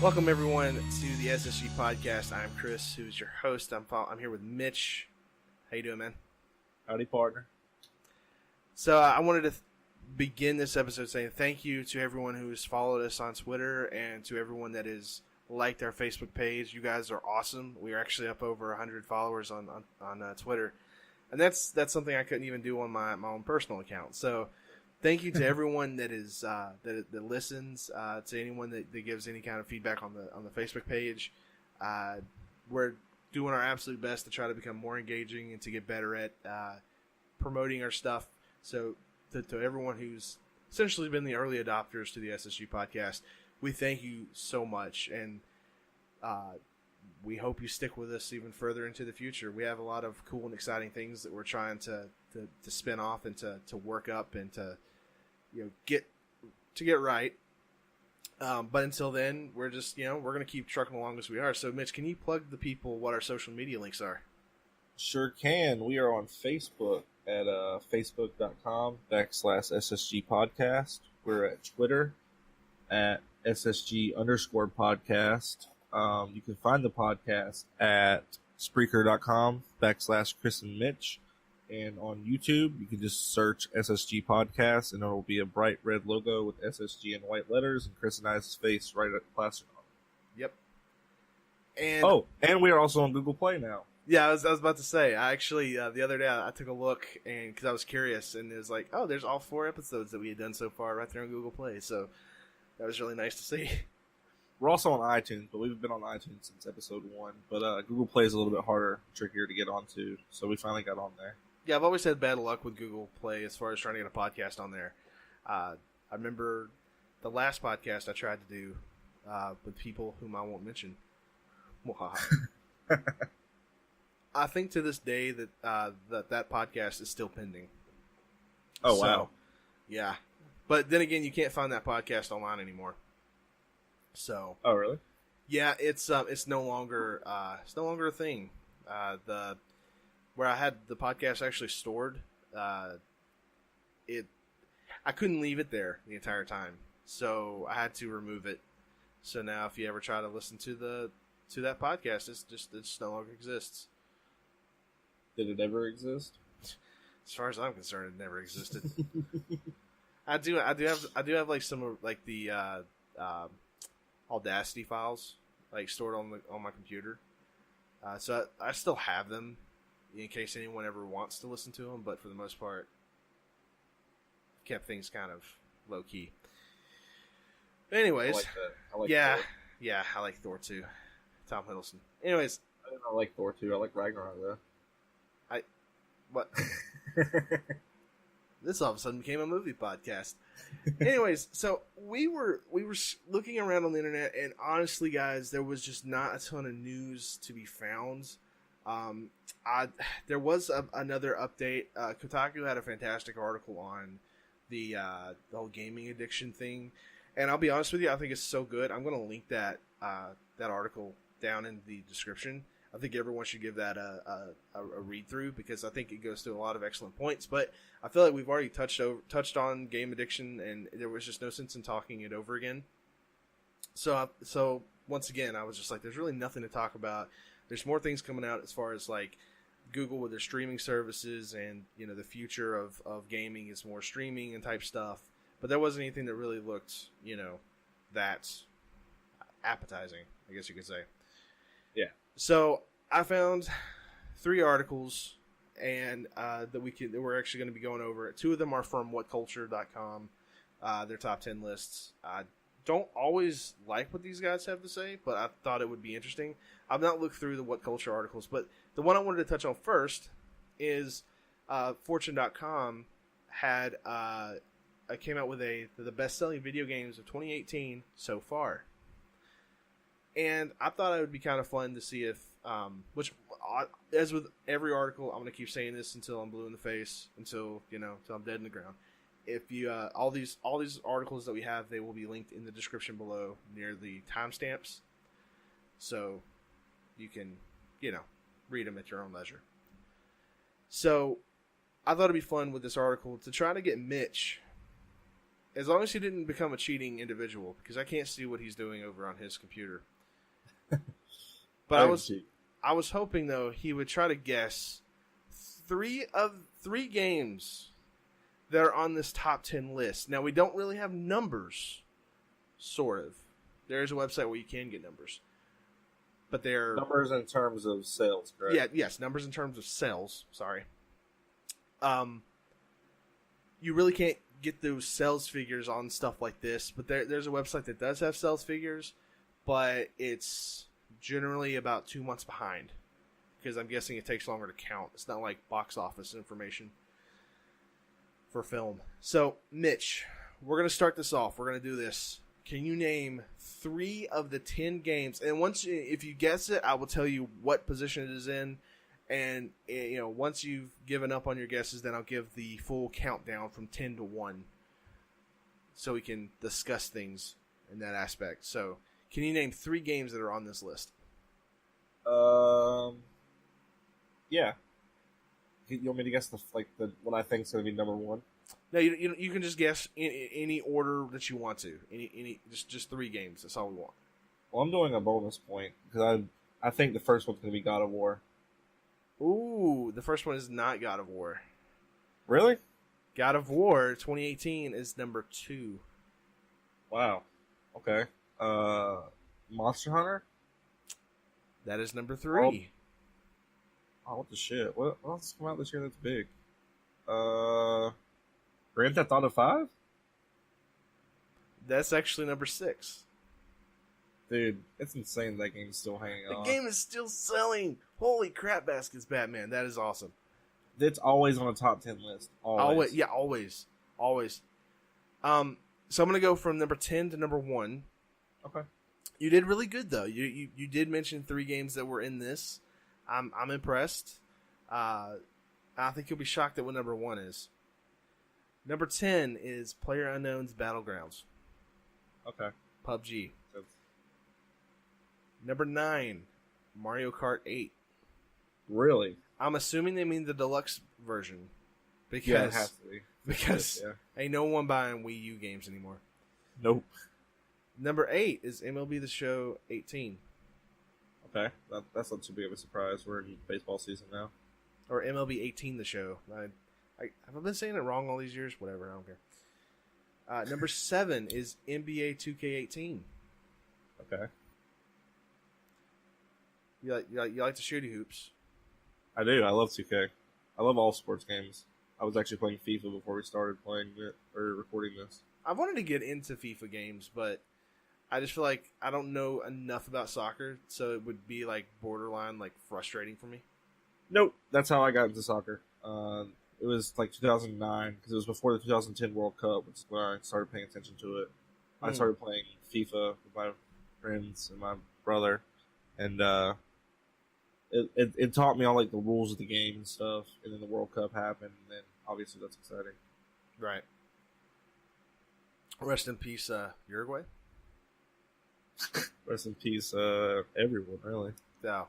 Welcome everyone to the SSG podcast. I'm Chris, who's your host. I'm here with Mitch. How you doing, man? Howdy, partner. So I wanted to begin this episode saying thank you to everyone who's followed us on Twitter and to everyone that has liked our Facebook page. You guys are awesome. We are actually up over 100 followers on Twitter, and that's something I couldn't even do on my own personal account. So thank you to everyone that is that listens, to anyone that gives any kind of feedback on the Facebook page. We're doing our absolute best to try to become more engaging and to get better at promoting our stuff. So to everyone who's essentially been the early adopters to the SSG podcast, we thank you so much, and we hope you stick with us even further into the future. We have a lot of cool and exciting things that we're trying to spin off and to work up and to get right. But until then, we're just we're going to keep trucking along as we are. So Mitch, can you plug the people what our social media links are? Sure can. We are on Facebook at facebook.com/SSG podcast. We're at Twitter at SSG_podcast. You can find the podcast at Spreaker.com/Chris and Mitch. And on YouTube, you can just search SSG Podcast, and there will be a bright red logo with SSG in white letters and Chris and I's face right at the plastered on it. Yep. And and we are also on Google Play now. Yeah, I was about to say. I actually the other day I took a look and because I was curious, and it was like, oh, there's all 4 episodes that we had done so far right there on Google Play. So that was really nice to see. We're also on iTunes, but we've been on iTunes since episode 1. But Google Play is a little bit harder, trickier to get onto, so we finally got on there. Yeah, I've always had bad luck with Google Play as far as trying to get a podcast on there. I remember the last podcast I tried to do with people whom I won't mention. I think to this day that that podcast is still pending. Oh, wow. Yeah. But then again, you can't find that podcast online anymore. So. Oh, really? Yeah, it's no longer a thing. Where I had the podcast actually stored, I couldn't leave it there the entire time, so I had to remove it. So now, if you ever try to listen to that podcast, it just no longer exists. Did it ever exist? As far as I'm concerned, it never existed. I do have like some of like the Audacity files like stored on my computer, so I still have them in case anyone ever wants to listen to them, but for the most part, kept things kind of low key. Anyways, I like that. I like yeah, Thor. Yeah, I like Thor too. Tom Hiddleston. Anyways, I don't like Thor too. I like Ragnarok though. What? This all of a sudden became a movie podcast. Anyways, so we were looking around on the internet, and honestly, guys, there was just not a ton of news to be found. There was another update. Kotaku had a fantastic article on the whole gaming addiction thing, and I'll be honest with you, I think it's so good. I'm going to link that article down in the description. I think everyone should give that a read through because I think it goes through a lot of excellent points. But I feel like we've already touched on game addiction, and there was just no sense in talking it over again. So once again, I was just like, there's really nothing to talk about. There's more things coming out as far as like Google with their streaming services, and the future of gaming is more streaming and type stuff. But there wasn't anything that really looked that appetizing, I guess you could say. Yeah. So I found 3 articles, and that we're actually going to be going over. 2 of them are from whatculture.com. Their top 10 lists. I don't always like what these guys have to say, but I thought it would be interesting. I've not looked through the What Culture articles, but the one I wanted to touch on first is Fortune.com came out with the best-selling video games of 2018 so far. And I thought it would be kind of fun to see if, as with every article, I'm going to keep saying this until I'm blue in the face, until I'm dead in the ground. If you all these articles that we have, they will be linked in the description below near the timestamps, so you can read them at your own leisure. So I thought it'd be fun with this article to try to get Mitch As long as he didn't become a cheating individual, because I can't see what he's doing over on his computer. But I was hoping though he would try to guess three games that are on this top 10 list. Now we don't really have numbers, sort of. There's a website where you can get numbers, but they're numbers in terms of sales, correct? Yeah, yes, numbers in terms of sales. Sorry. You really can't get those sales figures on stuff like this, but there's a website that does have sales figures, but it's generally about 2 months behind because I'm guessing it takes longer to count. It's not like box office information for film. So, Mitch, we're going to start this off. We're going to do this. Can you name 3 of the 10 games? And if you guess it, I will tell you what position it is in. And once you've given up on your guesses, then I'll give the full countdown from 10 to 1, so we can discuss things in that aspect. So, can you name 3 games that are on this list? Yeah. You want me to guess what I think is going to be number 1? No, you can just guess in any order that you want to. Just 3 games. That's all we want. Well, I'm doing a bonus point because I think the first one's going to be God of War. Ooh, the first one is not God of War. Really? God of War 2018 is number 2. Wow. Okay. Monster Hunter? That is number 3. Oh, what the shit? What else come out this year that's big? Grand Theft Auto 5? That's actually number 6. Dude, it's insane that game's still hanging on. The game is still selling. Holy crap, Baskets Batman. That is awesome. It's always on a top 10 list. Always. Yeah, always. Always. So I'm going to go from number 10 to number 1. Okay. You did really good, though. You did mention 3 games that were in this. I'm impressed. I think you'll be shocked at what number 1 is. Number 10 is PlayerUnknown's Battlegrounds. Okay. PUBG. Number 9, Mario Kart 8. Really? I'm assuming they mean the deluxe version. Because, yeah, it has to be. Because ain't no one buying Wii U games anymore. Nope. Number 8 is MLB The Show 18. Okay. That's not too big of a surprise. We're in baseball season now. Or MLB 18 The Show. Have I been saying it wrong all these years? Whatever, I don't care. Number 7 is NBA 2K18. Okay. You like the shooty hoops? I do. I love 2K. I love all sports games. I was actually playing FIFA before we started playing it or recording this. I wanted to get into FIFA games, but I just feel like I don't know enough about soccer, so it would be like borderline like frustrating for me. Nope. That's how I got into soccer. It was like 2009 because it was before the 2010 World Cup, which is when I started paying attention to it. I started playing FIFA with my friends and my brother, and it taught me all like the rules of the game and stuff. And then the World Cup happened, and then obviously that's exciting. Right. Rest in peace, Uruguay. Rest in peace, everyone. Really. Yeah.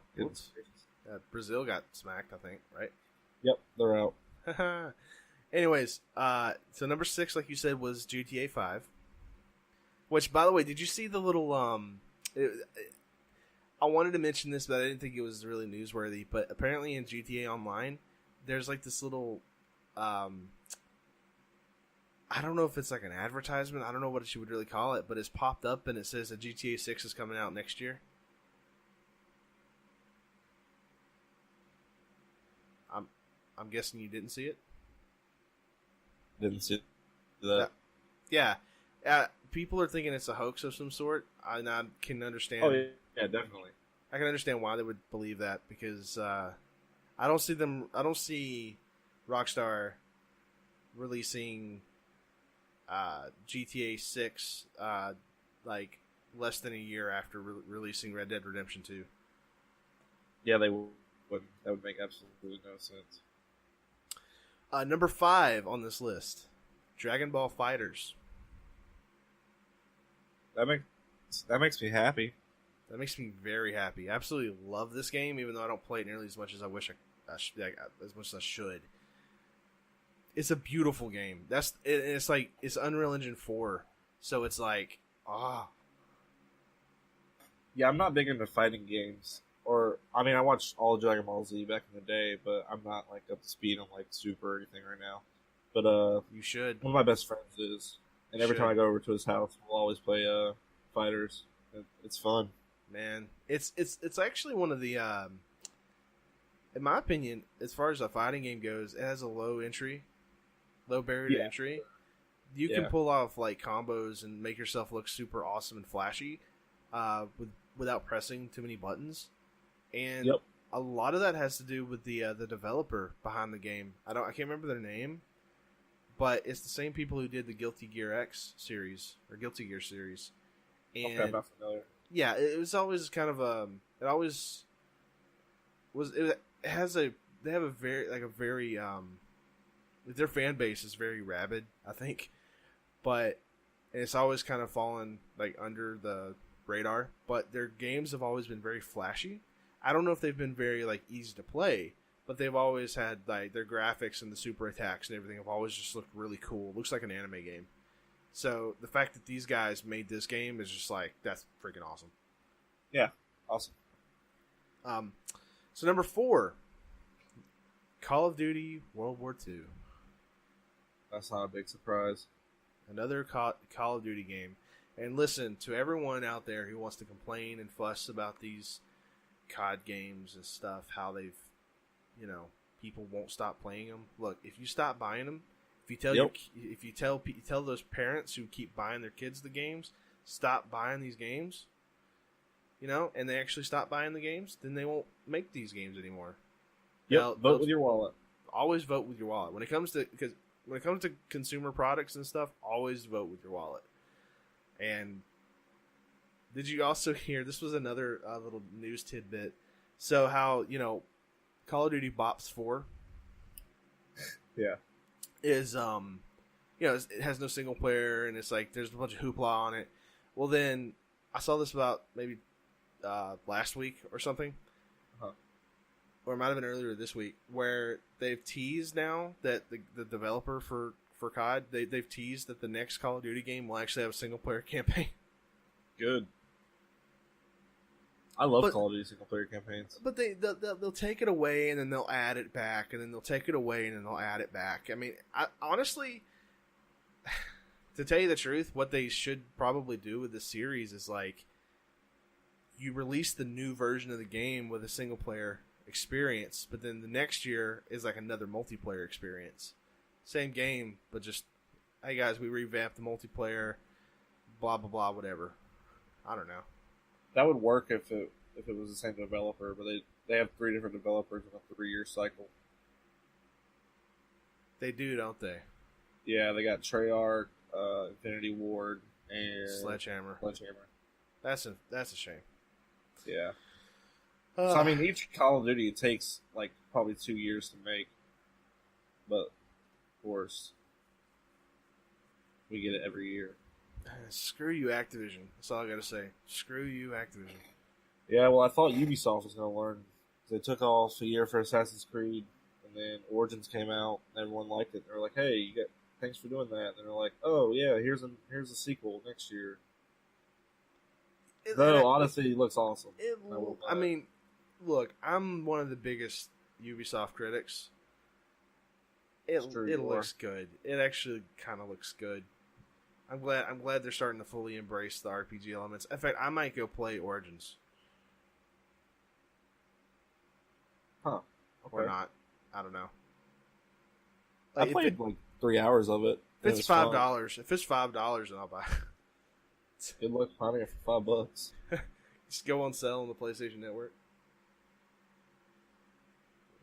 Brazil got smacked, I think. Right. Yep, they're out. Anyways, so number 6, like you said, was GTA 5. Which, by the way, did you see the little I wanted to mention this, but I didn't think it was really newsworthy. But apparently in GTA Online, there's like this little, I don't know if it's like an advertisement. I don't know what you would really call it, but it's popped up and it says that GTA 6 is coming out next year. I'm guessing you didn't see it. Didn't see that. Yeah. People are thinking it's a hoax of some sort, and I can understand. Oh yeah, definitely. I can understand why they would believe that because I don't see Rockstar releasing GTA 6 like less than a year after releasing Red Dead Redemption 2. Yeah, they would. That would make absolutely no sense. Number 5 on this list, Dragon Ball FighterZ. That makes me happy. That makes me very happy. I absolutely love this game, even though I don't play it nearly as much as I wish as much as I should. It's a beautiful game. It's like it's Unreal Engine 4, so it's like Yeah, I'm not big into fighting games. Or I mean, I watched all of Dragon Ball Z back in the day, but I'm not like up to speed on like Super or anything right now. But you should. one of my best friends is, and every time I go over to his house, we'll always play fighters. It's fun. Man, it's actually one of the in my opinion, as far as a fighting game goes, it has a low barrier to entry. You can pull off like combos and make yourself look super awesome and flashy, without pressing too many buttons. And a lot of that has to do with the developer behind the game. I can't remember their name, but it's the same people who did the Guilty Gear X series or Guilty Gear series. And okay, I'm not familiar. Yeah, it was always kind of it always was. They have a very their fan base is very rabid, I think, but it's always kind of fallen like under the radar. But their games have always been very flashy. I don't know if they've been very like easy to play, but they've always had like their graphics and the super attacks and everything have always just looked really cool. It looks like an anime game. So the fact that these guys made this game is just like, that's freaking awesome. Yeah, awesome. So number 4, Call of Duty World War II. That's not a big surprise. Another Call of Duty game. And listen, to everyone out there who wants to complain and fuss about these COD games and stuff, how they've, people won't stop playing them. Look, if you stop buying them, if you tell those parents who keep buying their kids the games, stop buying these games, and they actually stop buying the games, then they won't make these games anymore. Yep, vote with your wallet. Always vote with your wallet. When it comes to consumer products and stuff, always vote with your wallet. And did you also hear, this was another little news tidbit, so how, Call of Duty Bops 4 yeah, is it has no single player, and it's like there's a bunch of hoopla on it. Well, then I saw this about maybe last week or something, or it might have been earlier this week, where they've teased now that the developer for COD, they've teased that the next Call of Duty game will actually have a single player campaign. Good. I love Call of Duty single player campaigns. But they'll take it away and then they'll add it back, and then they'll take it away and then they'll add it back. I mean, honestly, to tell you the truth, what they should probably do with this series is like, you release the new version of the game with a single player experience, but then the next year is like another multiplayer experience. Same game, but just, hey guys, we revamped the multiplayer, blah blah blah, whatever. I don't know. That would work if it was the same developer, but they have 3 different developers in a 3-year cycle. They do, don't they? Yeah, they got Treyarch, Infinity Ward, and Sledgehammer. That's a shame. Yeah. So I mean, each Call of Duty takes like probably 2 years to make, but of course we get it every year. Screw you, Activision. That's all I gotta say. Screw you, Activision. Yeah, well, I thought Ubisoft was going to learn. They took off a year for Assassin's Creed, and then Origins came out, and everyone liked it. They were like, "Hey, thanks for doing that." And they're like, "Oh yeah, here's a sequel next year." Though honestly, it looks awesome. I mean, look, I'm one of the biggest Ubisoft critics. It looks good. It actually kind of looks good. I'm glad they're starting to fully embrace the RPG elements. In fact, I might go play Origins. Huh. Okay. Or not. I don't know. I played like 3 hours of it. If it's $5, then I'll buy it. It looked funny for $5. Just go on sale on the PlayStation Network.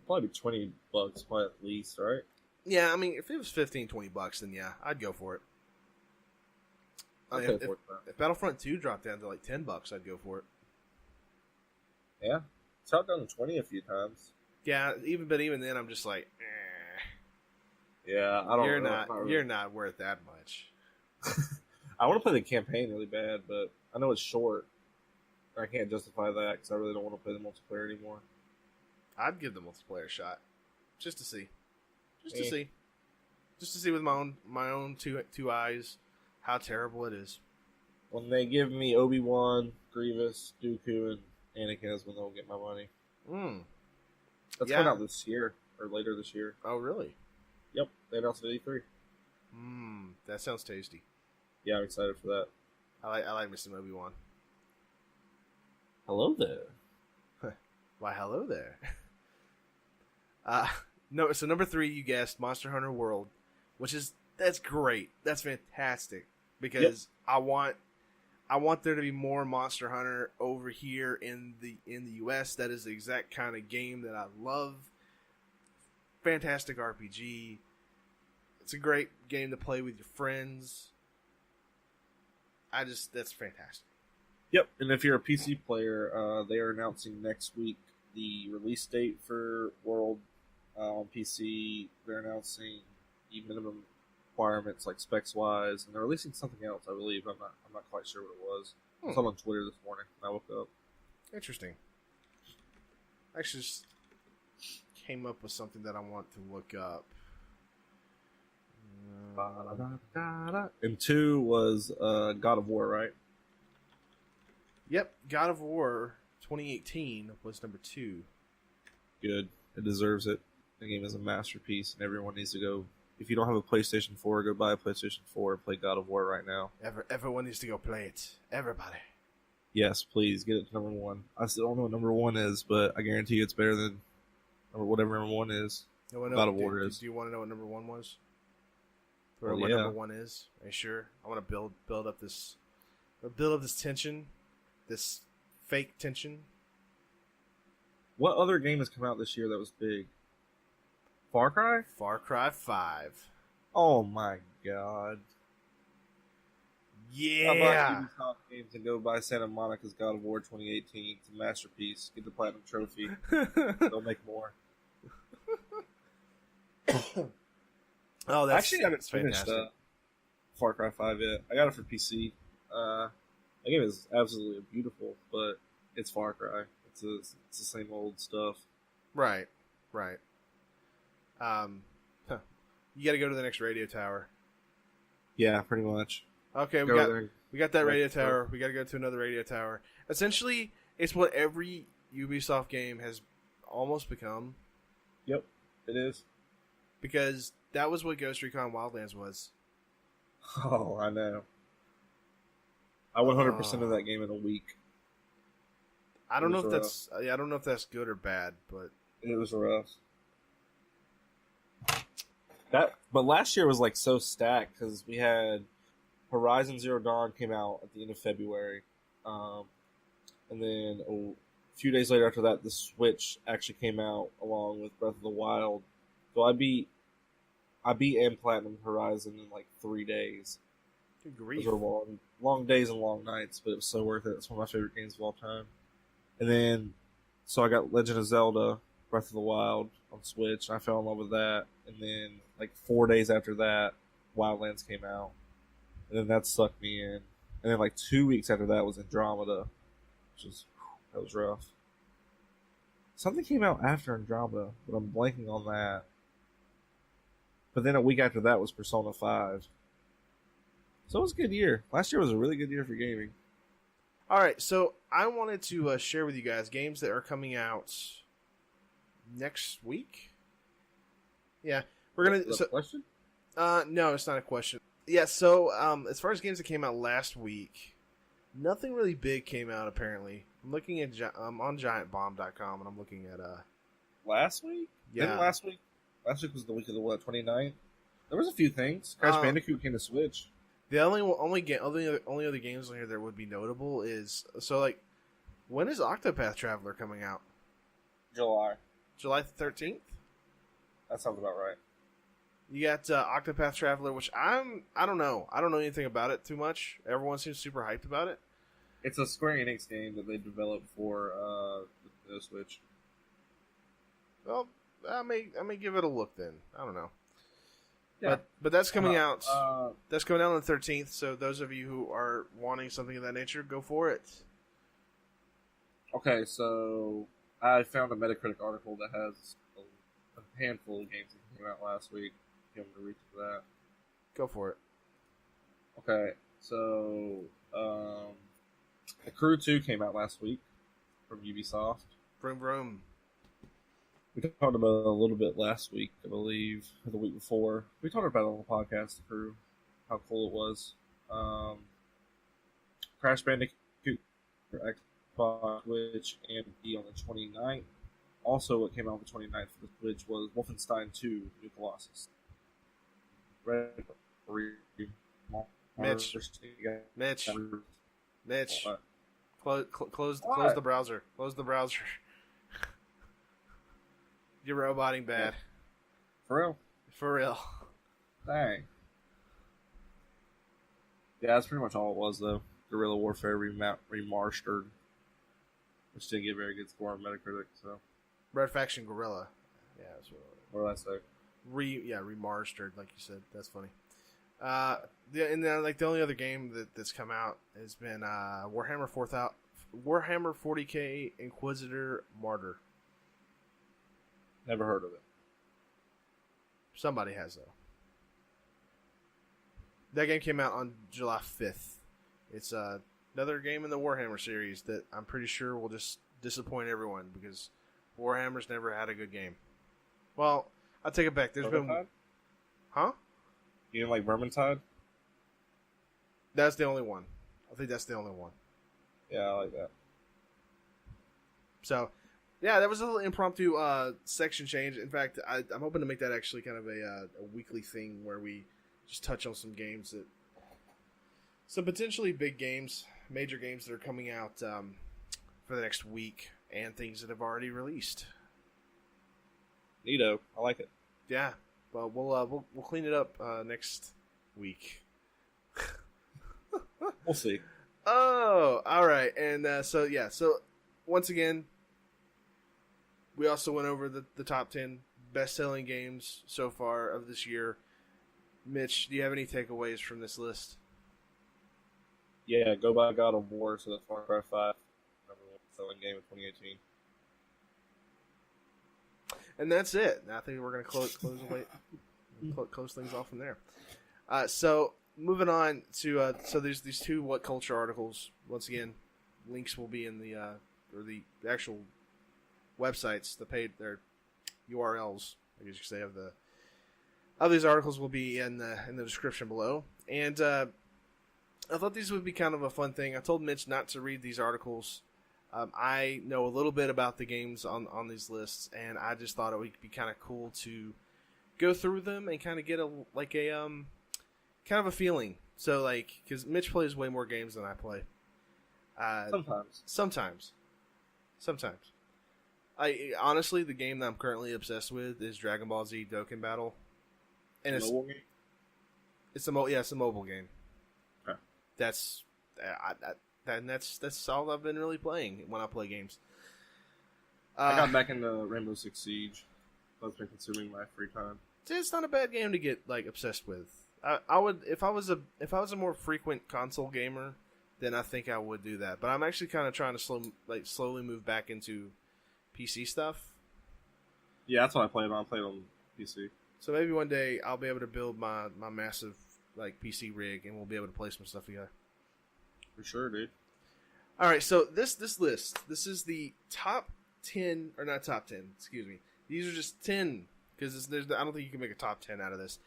Probably $20, probably at least, right? Yeah, I mean, if it was $15-$20, then yeah, I'd go for it. If Battlefront 2 dropped down to like $10, I'd go for it. Yeah, it's out down to 20 a few times. Yeah, even then, I'm just like, eh. Yeah, I don't. You're not worth that much. I want to play the campaign really bad, but I know it's short. I can't justify that because I really don't want to play the multiplayer anymore. I'd give the multiplayer a shot, just to see, to see. just to see with my own two eyes how terrible it is. When they give me Obi-Wan, Grievous, Dooku, and Anakin is when they'll get my money. That's coming out this year or later this year. Oh, really? Yep, they announced it at E3. That sounds tasty. Yeah, I'm excited for that. I like me some Obi-Wan. Hello there. Why, hello there. No, so number 3, you guessed Monster Hunter World, that's great. That's fantastic because I want there to be more Monster Hunter over here in the US. That is the exact kind of game that I love. Fantastic RPG. It's a great game to play with your friends. That's fantastic. Yep, and if you're a PC player, they are announcing next week the release date for World on PC. They're announcing the minimum requirements, like specs wise, and they're releasing something else. I believe I'm not quite sure what it was. I saw it on Twitter this morning when I woke up. Interesting. I actually just came up with something that I want to look up. And 2 was God of War, right? Yep, God of War 2018 was number 2. Good. It deserves it. The game is a masterpiece, and everyone needs to go. If you don't have a PlayStation 4, go buy a PlayStation 4 and play God of War right now. Everyone needs to go play it. Everybody. Yes, please get it to number 1. I still don't know what number 1 is, but I guarantee you it's better than whatever number 1 is. God of War is. Do you want to know what number 1 was? Or what number 1 is? Are you sure? I want to build up this tension, this fake tension. What other game has come out this year that was big? Far Cry? Far Cry 5. Oh my god. Yeah. How about Ubisoft games and go buy Santa Monica's God of War 2018? It's a masterpiece. Get the platinum trophy. They'll make more. Oh, that's actually, I haven't finished Far Cry 5 yet. I got it for PC. The game is absolutely beautiful, but it's Far Cry. It's the same old stuff. Right. You got to go to the next radio tower. Yeah, pretty much. Okay, we got that radio tower. We got to go to another radio tower. Essentially, it's what every Ubisoft game has almost become. Yep, it is. Because that was what Ghost Recon Wildlands was. Oh, I know. I 100% of that game in a week. I don't know if that's good or bad, but it was rough. But last year was like so stacked because we had Horizon Zero Dawn came out at the end of February, and then a few days later after that, the Switch actually came out along with Breath of the Wild. So I beat and platinum Horizon in like 3 days. Good grief. Those were long days and long nights, but it was so worth it. It's one of my favorite games of all time. And then, so I got Legend of Zelda, Breath of the Wild on Switch, and I fell in love with that. And then, like 4 days after that, Wildlands came out, and then that sucked me in. And then, like 2 weeks after that was Andromeda, that was rough. Something came out after Andromeda, but I'm blanking on that. But then a week after that was Persona 5. So it was a good year. Last year was a really good year for gaming. All right, so I wanted to share with you guys games that are coming out next week. Yeah, we're gonna. Is that a question? No, it's not a question. Yeah, so as far as games that came out last week, nothing really big came out. Apparently, I'm looking at on GiantBomb.com, and I'm looking at last week. Yeah, didn't last week. Last week was the week of the 29th. There was a few things. Crash Bandicoot came to Switch. The only other games on here that would be notable is when is Octopath Traveler coming out? July 13th. That sounds about right. You got Octopath Traveler, which I don't know. I don't know anything about it too much. Everyone seems super hyped about it. It's a Square Enix game that they developed for the Switch. Well, I may give it a look then. I don't know. Yeah. But that's coming out. That's coming out on the 13th. So those of you who are wanting something of that nature, go for it. Okay, so I found a Metacritic article that has a handful of games that came out last week. you want me to read through that? Go for it. Okay, so The Crew 2 came out last week from Ubisoft. Vroom vroom. We talked about it a little bit last week, I believe, or the week before. We talked about it on the podcast, The Crew, how cool it was. Crash Bandicoot for Xbox, Switch, and P on the 29th. Also, what came out on the 29th for the Switch was Wolfenstein 2: New Colossus. Mitch. Close the browser. Close the browser. You're roboting bad. For real? For real. Dang. Yeah, that's pretty much all it was, though. Guerrilla Warfare remastered, which didn't get very good score on Metacritic. So, Red Faction Guerrilla. Yeah, that's what did I say? Remastered, like you said. That's funny. The only other game that's come out has been Warhammer 40K Inquisitor Martyr. Never heard of it. Somebody has, though. That game came out on July 5th. It's another game in the Warhammer series that I'm pretty sure will just disappoint everyone because Warhammer's never had a good game. Well, I'll take it back. There's Vermintide? been... Huh? You didn't like Vermintide? That's the only one. I think that's the only one. Yeah, I like that. So, yeah, that was a little impromptu section change. In fact, I'm hoping to make that actually kind of a weekly thing where we just touch on some games that... Some potentially big games, major games that are coming out for the next week, and things that have already released. Neato. I like it. Yeah. Well, we'll clean it up next week. We'll see. Oh, all right. And so once again, we also went over the top 10 best-selling games so far of this year. Mitch, do you have any takeaways from this list? Yeah, go buy God of War, so that's Far Cry 5. Number one selling game of 2018. And that's it. I think we're going to close things off from there. So moving on to there's these two What Culture articles. Once again, links will be in the actual websites, their URLs, I guess you could say, of these articles will be in the description below. And I thought these would be kind of a fun thing. I told Mitch not to read these articles. I know a little bit about the games on these lists, and I just thought it would be kind of cool to go through them and kind of get kind of a feeling. So because Mitch plays way more games than I play. Sometimes. Honestly, the game that I'm currently obsessed with is Dragon Ball Z Dokkan Battle, and it's mobile game? It's a mobile game. Okay. That's all I've been really playing when I play games. I got back into Rainbow Six Siege. That's been consuming my free time. It's not a bad game to get obsessed with. I would if I was a more frequent console gamer, then I think I would do that. But I'm actually kind of trying to slowly move back into PC stuff. Yeah, that's what I played on. I played on PC. So maybe one day I'll be able to build my massive PC rig, and we'll be able to play some stuff together. For sure, dude. All right, so this list, this is the top 10, or not top 10, excuse me. These are just 10, because I don't think you can make a top 10 out of this.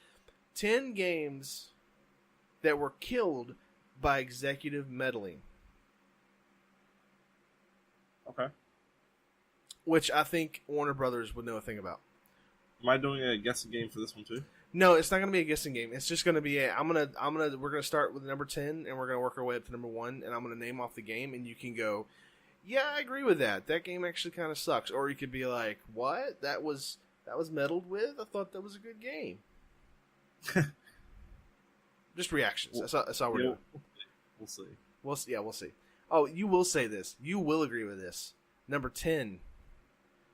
10 games that were killed by executive meddling. Okay. Which I think Warner Brothers would know a thing about. Am I doing a guessing game for this one too? No, it's not going to be a guessing game. It's just going to be we're going to start with number 10 and we're going to work our way up to number 1 and I'm going to name off the game and you can go, yeah, I agree with that. That game actually kind of sucks. Or you could be like, what? That was meddled with? I thought that was a good game. Just reactions. That's all we're doing. We'll see. We'll see. Oh, you will say this. You will agree with this. Number 10,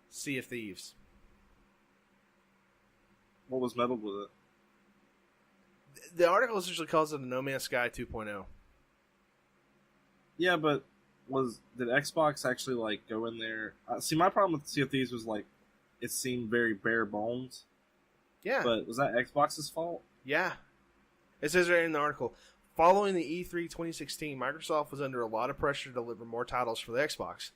Sea of Thieves. What was meddled with it? The article essentially calls it a No Man's Sky 2.0. Yeah, but did Xbox actually go in there? See, my problem with Sea of Thieves was it seemed very bare bones. Yeah. But was that Xbox's fault? Yeah. It says right in the article, following the E3 2016, Microsoft was under a lot of pressure to deliver more titles for the Xbox,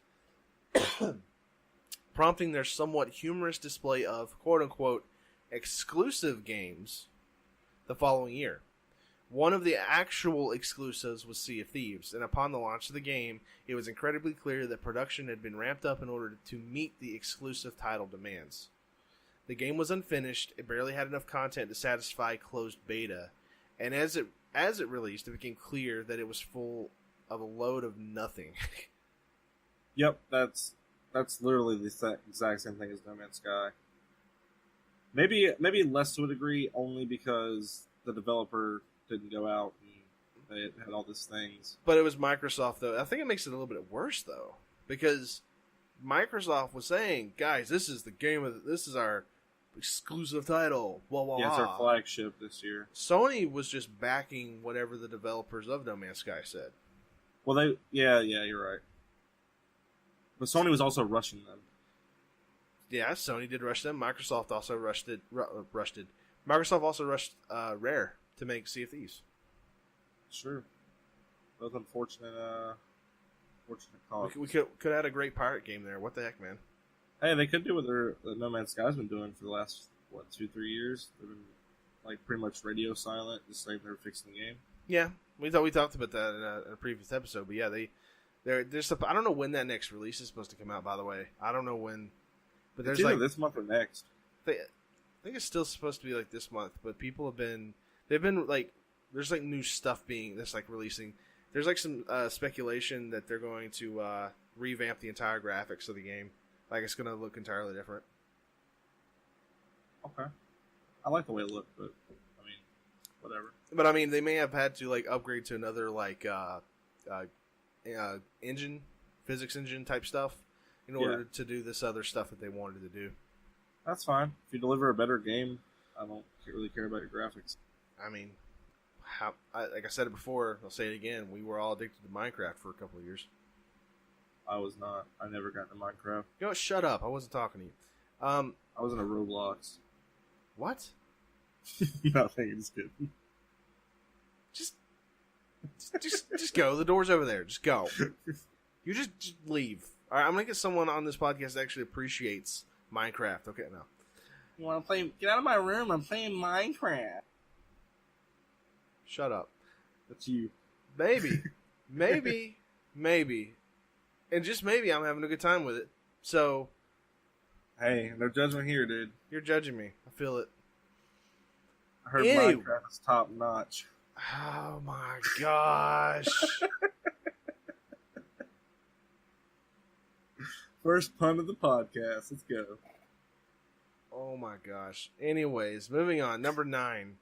prompting their somewhat humorous display of quote-unquote exclusive games the following year. One of the actual exclusives was Sea of Thieves, and upon the launch of the game, it was incredibly clear that production had been ramped up in order to meet the exclusive title demands. The game was unfinished, it barely had enough content to satisfy closed beta, and as it released, it became clear that it was full of a load of nothing. Yep, that's literally the exact same thing as No Man's Sky. Maybe less to a degree, only because the developer didn't go out and they had all these things. But it was Microsoft, though. I think it makes it a little bit worse, though, because Microsoft was saying, "Guys, this is our exclusive title." Blah blah. Yeah, it's blah. our flagship this year. Sony was just backing whatever the developers of No Man's Sky said. Well, yeah, you're right. But Sony was also rushing them. Yeah, Sony did rush them. Microsoft also rushed. Microsoft also rushed Rare to make Sea of Thieves. Sure. Both unfortunate cause. We could have had a great pirate game there. What the heck, man? Hey, they could do what No Man's Sky's been doing for the last 2-3 years. They've been like pretty much radio silent, just saying they're fixing the game. Yeah, we talked about that in a previous episode. But yeah, there's I don't know when that next release is supposed to come out. By the way, I don't know when. But there's it's either like this month or next. I think it's still supposed to be like this month. But people they've been like, there's like new stuff that's like releasing. There's like some speculation that they're going to revamp the entire graphics of the game. Like it's going to look entirely different. Okay. I like the way it looked, but I mean, whatever. But I mean, they may have had to like upgrade to another like engine, physics engine type stuff in order to do this other stuff that they wanted to do. That's fine. If you deliver a better game, I don't really care about your graphics. I mean, like I said it before, I'll say it again. We were all addicted to Minecraft for a couple of years. I was not. I never got into Minecraft. You know, shut up. I wasn't talking to you. I was in a Roblox. What? Nothing. Just kidding. Just go. The door's over there. Just go. You just leave. All right, I'm gonna get someone on this podcast that actually appreciates Minecraft. Okay, now. You want to play? Get out of my room. I'm playing Minecraft. Shut up. That's you. Maybe, and just maybe I'm having a good time with it. So, hey, no judgment here, dude. You're judging me. I feel it. I heard Minecraft is top notch. Oh my gosh. First pun of the podcast. Let's go. Oh my gosh. Anyways, moving on. Number 9.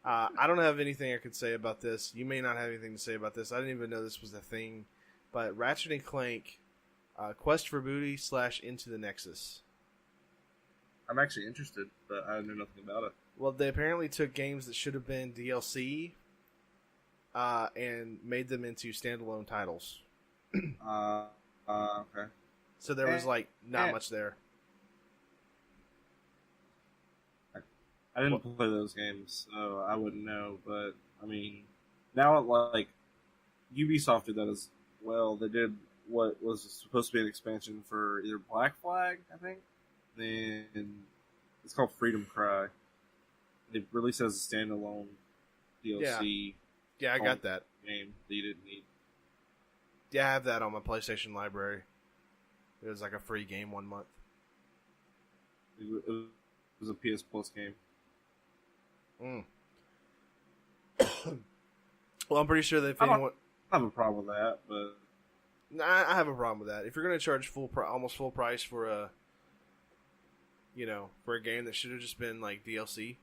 I don't have anything I could say about this. You may not have anything to say about this. I didn't even know this was a thing. But Ratchet and Clank, Quest for Booty / Into the Nexus. I'm actually interested, but I know nothing about it. Well, they apparently took games that should have been DLC and made them into standalone titles. Okay. So there was like not much there. I didn't play those games, so I wouldn't know. But I mean, now like Ubisoft did that as well. They did what was supposed to be an expansion for either Black Flag, I think. Then it's called Freedom Cry. They released it as a standalone DLC. Yeah, I got that game that you didn't need. Yeah, I have that on my PlayStation library. It was like a free game 1 month. It was a PS Plus game. Well, I'm pretty sure that if I anyone... don't have a problem with that, but... Nah, I have a problem with that. If you're going to charge almost full price for a game that should have just been like DLC.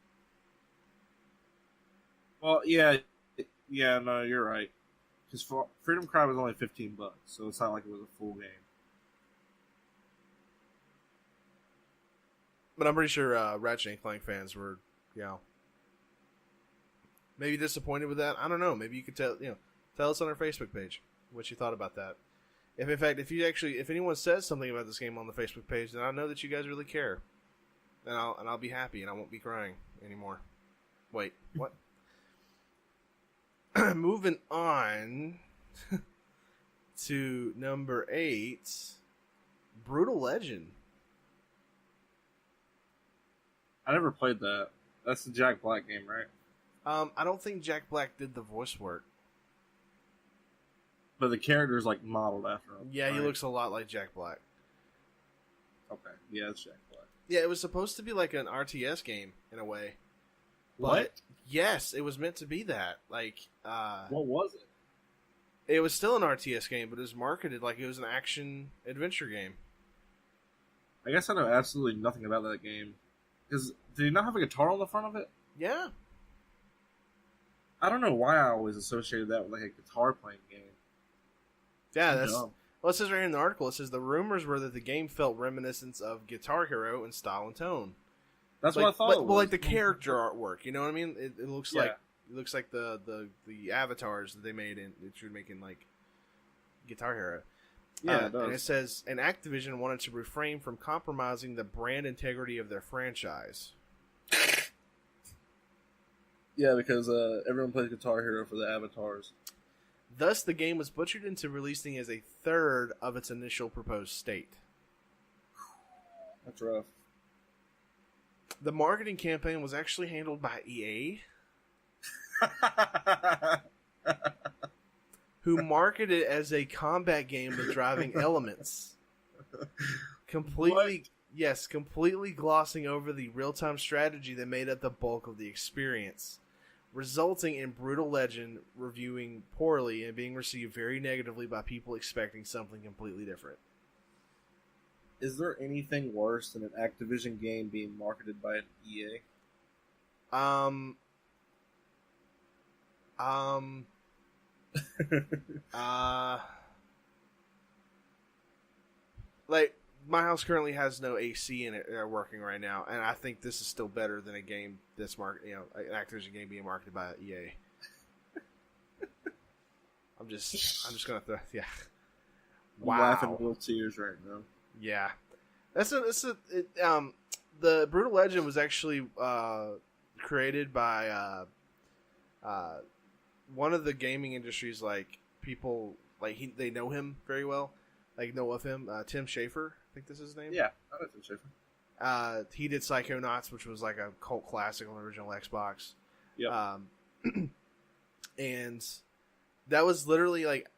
Well, yeah, no, you're right. Because Freedom Cry was only $15, so it's not like it was a full game. But I'm pretty sure Ratchet and Clank fans were, maybe disappointed with that. I don't know. Maybe you could tell us on our Facebook page what you thought about that. If anyone says something about this game on the Facebook page, then I know that you guys really care. and I'll be happy, and I won't be crying anymore. Wait, what? Moving on to number 8, Brutal Legend. I never played that. That's the Jack Black game, right? I don't think Jack Black did the voice work. But the character's like modeled after him. Yeah, right? He looks a lot like Jack Black. Okay, yeah, it's Jack Black. Yeah, it was supposed to be like an RTS game in a way. What? But yes, it was meant to be that. Like, what was it? It was still an RTS game, but it was marketed like it was an action adventure game. I guess I know absolutely nothing about that game. Because did he not have a guitar on the front of it? Yeah. I don't know why I always associated that with like a guitar playing game. Yeah, that's dumb. Well, it says right here in the article, it says the rumors were that the game felt reminiscent of Guitar Hero in style and tone. That's like, what I thought. It was. Well, like the character artwork, you know what I mean? It looks like the avatars that they made that you're making like Guitar Hero. Yeah, it does. And it says, and Activision wanted to refrain from compromising the brand integrity of their franchise. Yeah, because everyone plays Guitar Hero for the avatars. Thus, the game was butchered into releasing as a third of its initial proposed state. That's rough. The marketing campaign was actually handled by EA, who marketed it as a combat game with driving elements. Completely glossing over the real-time strategy that made up the bulk of the experience, resulting in Brutal Legend reviewing poorly and being received very negatively by people expecting something completely different. Is there anything worse than an Activision game being marketed by an EA? Like, my house currently has no AC in it working right now, and I think this is still better than a game that's an Activision game being marketed by EA. I'm just gonna throw, yeah. Wow. I'm laughing real tears right now. Yeah, the Brutal Legend was actually created by one of the gaming industry's like people they know him very well, like know of him. Tim Schafer, I think this is his name. Yeah, I know Tim Schafer. He did Psychonauts, which was like a cult classic on the original Xbox. Yeah, and that was literally like.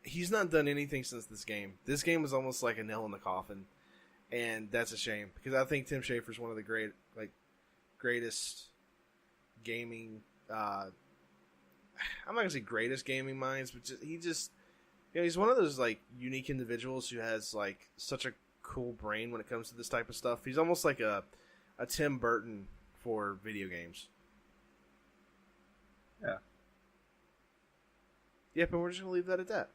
He's not done anything since this game. This game was almost like a nail in the coffin, and that's a shame because I think Tim Schafer's one of the greatest gaming. I'm not gonna say greatest gaming minds, but he's one of those like unique individuals who has like such a cool brain when it comes to this type of stuff. He's almost like a Tim Burton for video games. Yeah. Yep, and we're just gonna leave that at that.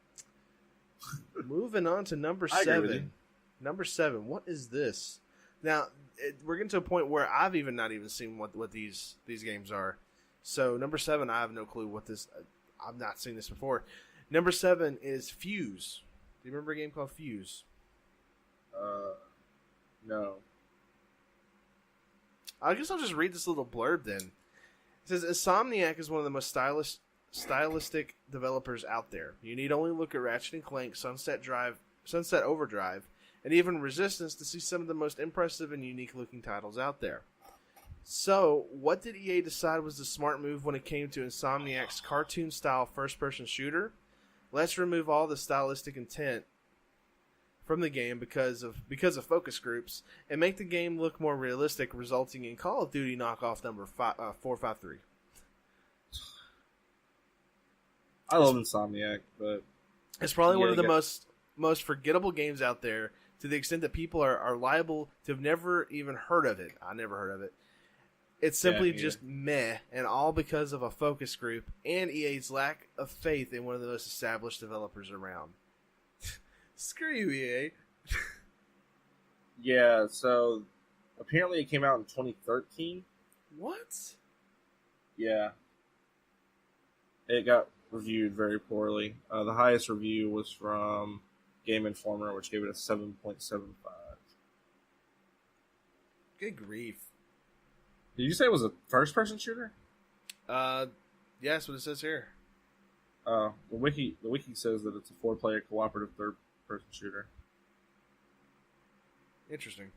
Moving on to number 7. Number 7. What is this? Now we're getting to a point where I've not even seen what these games are. So number 7, I have no clue what this. I've not seen this before. Number 7 is Fuse. Do you remember a game called Fuse? No. I guess I'll just read this little blurb then. It says Insomniac is one of the most stylistic developers out there. You need only look at Ratchet & Clank, Sunset Overdrive, and even Resistance to see some of the most impressive and unique looking titles out there. So, what did EA decide was the smart move when it came to Insomniac's cartoon-style first-person shooter? Let's remove all the stylistic intent from the game because of focus groups and make the game look more realistic, resulting in Call of Duty knockoff number 453. I love Insomniac, but it's probably one of the most forgettable games out there, to the extent that people are liable to have never even heard of it. I never heard of it. It's simply just meh, and all because of a focus group and EA's lack of faith in one of the most established developers around. Screw you, EA. Yeah, so apparently it came out in 2013. What? Yeah. It got reviewed very poorly. The highest review was from Game Informer, which gave it a 7.75. Good grief. Did you say it was a first-person shooter? Yeah, that's what it says here. The wiki says that it's a 4-player cooperative third-person shooter. Interesting.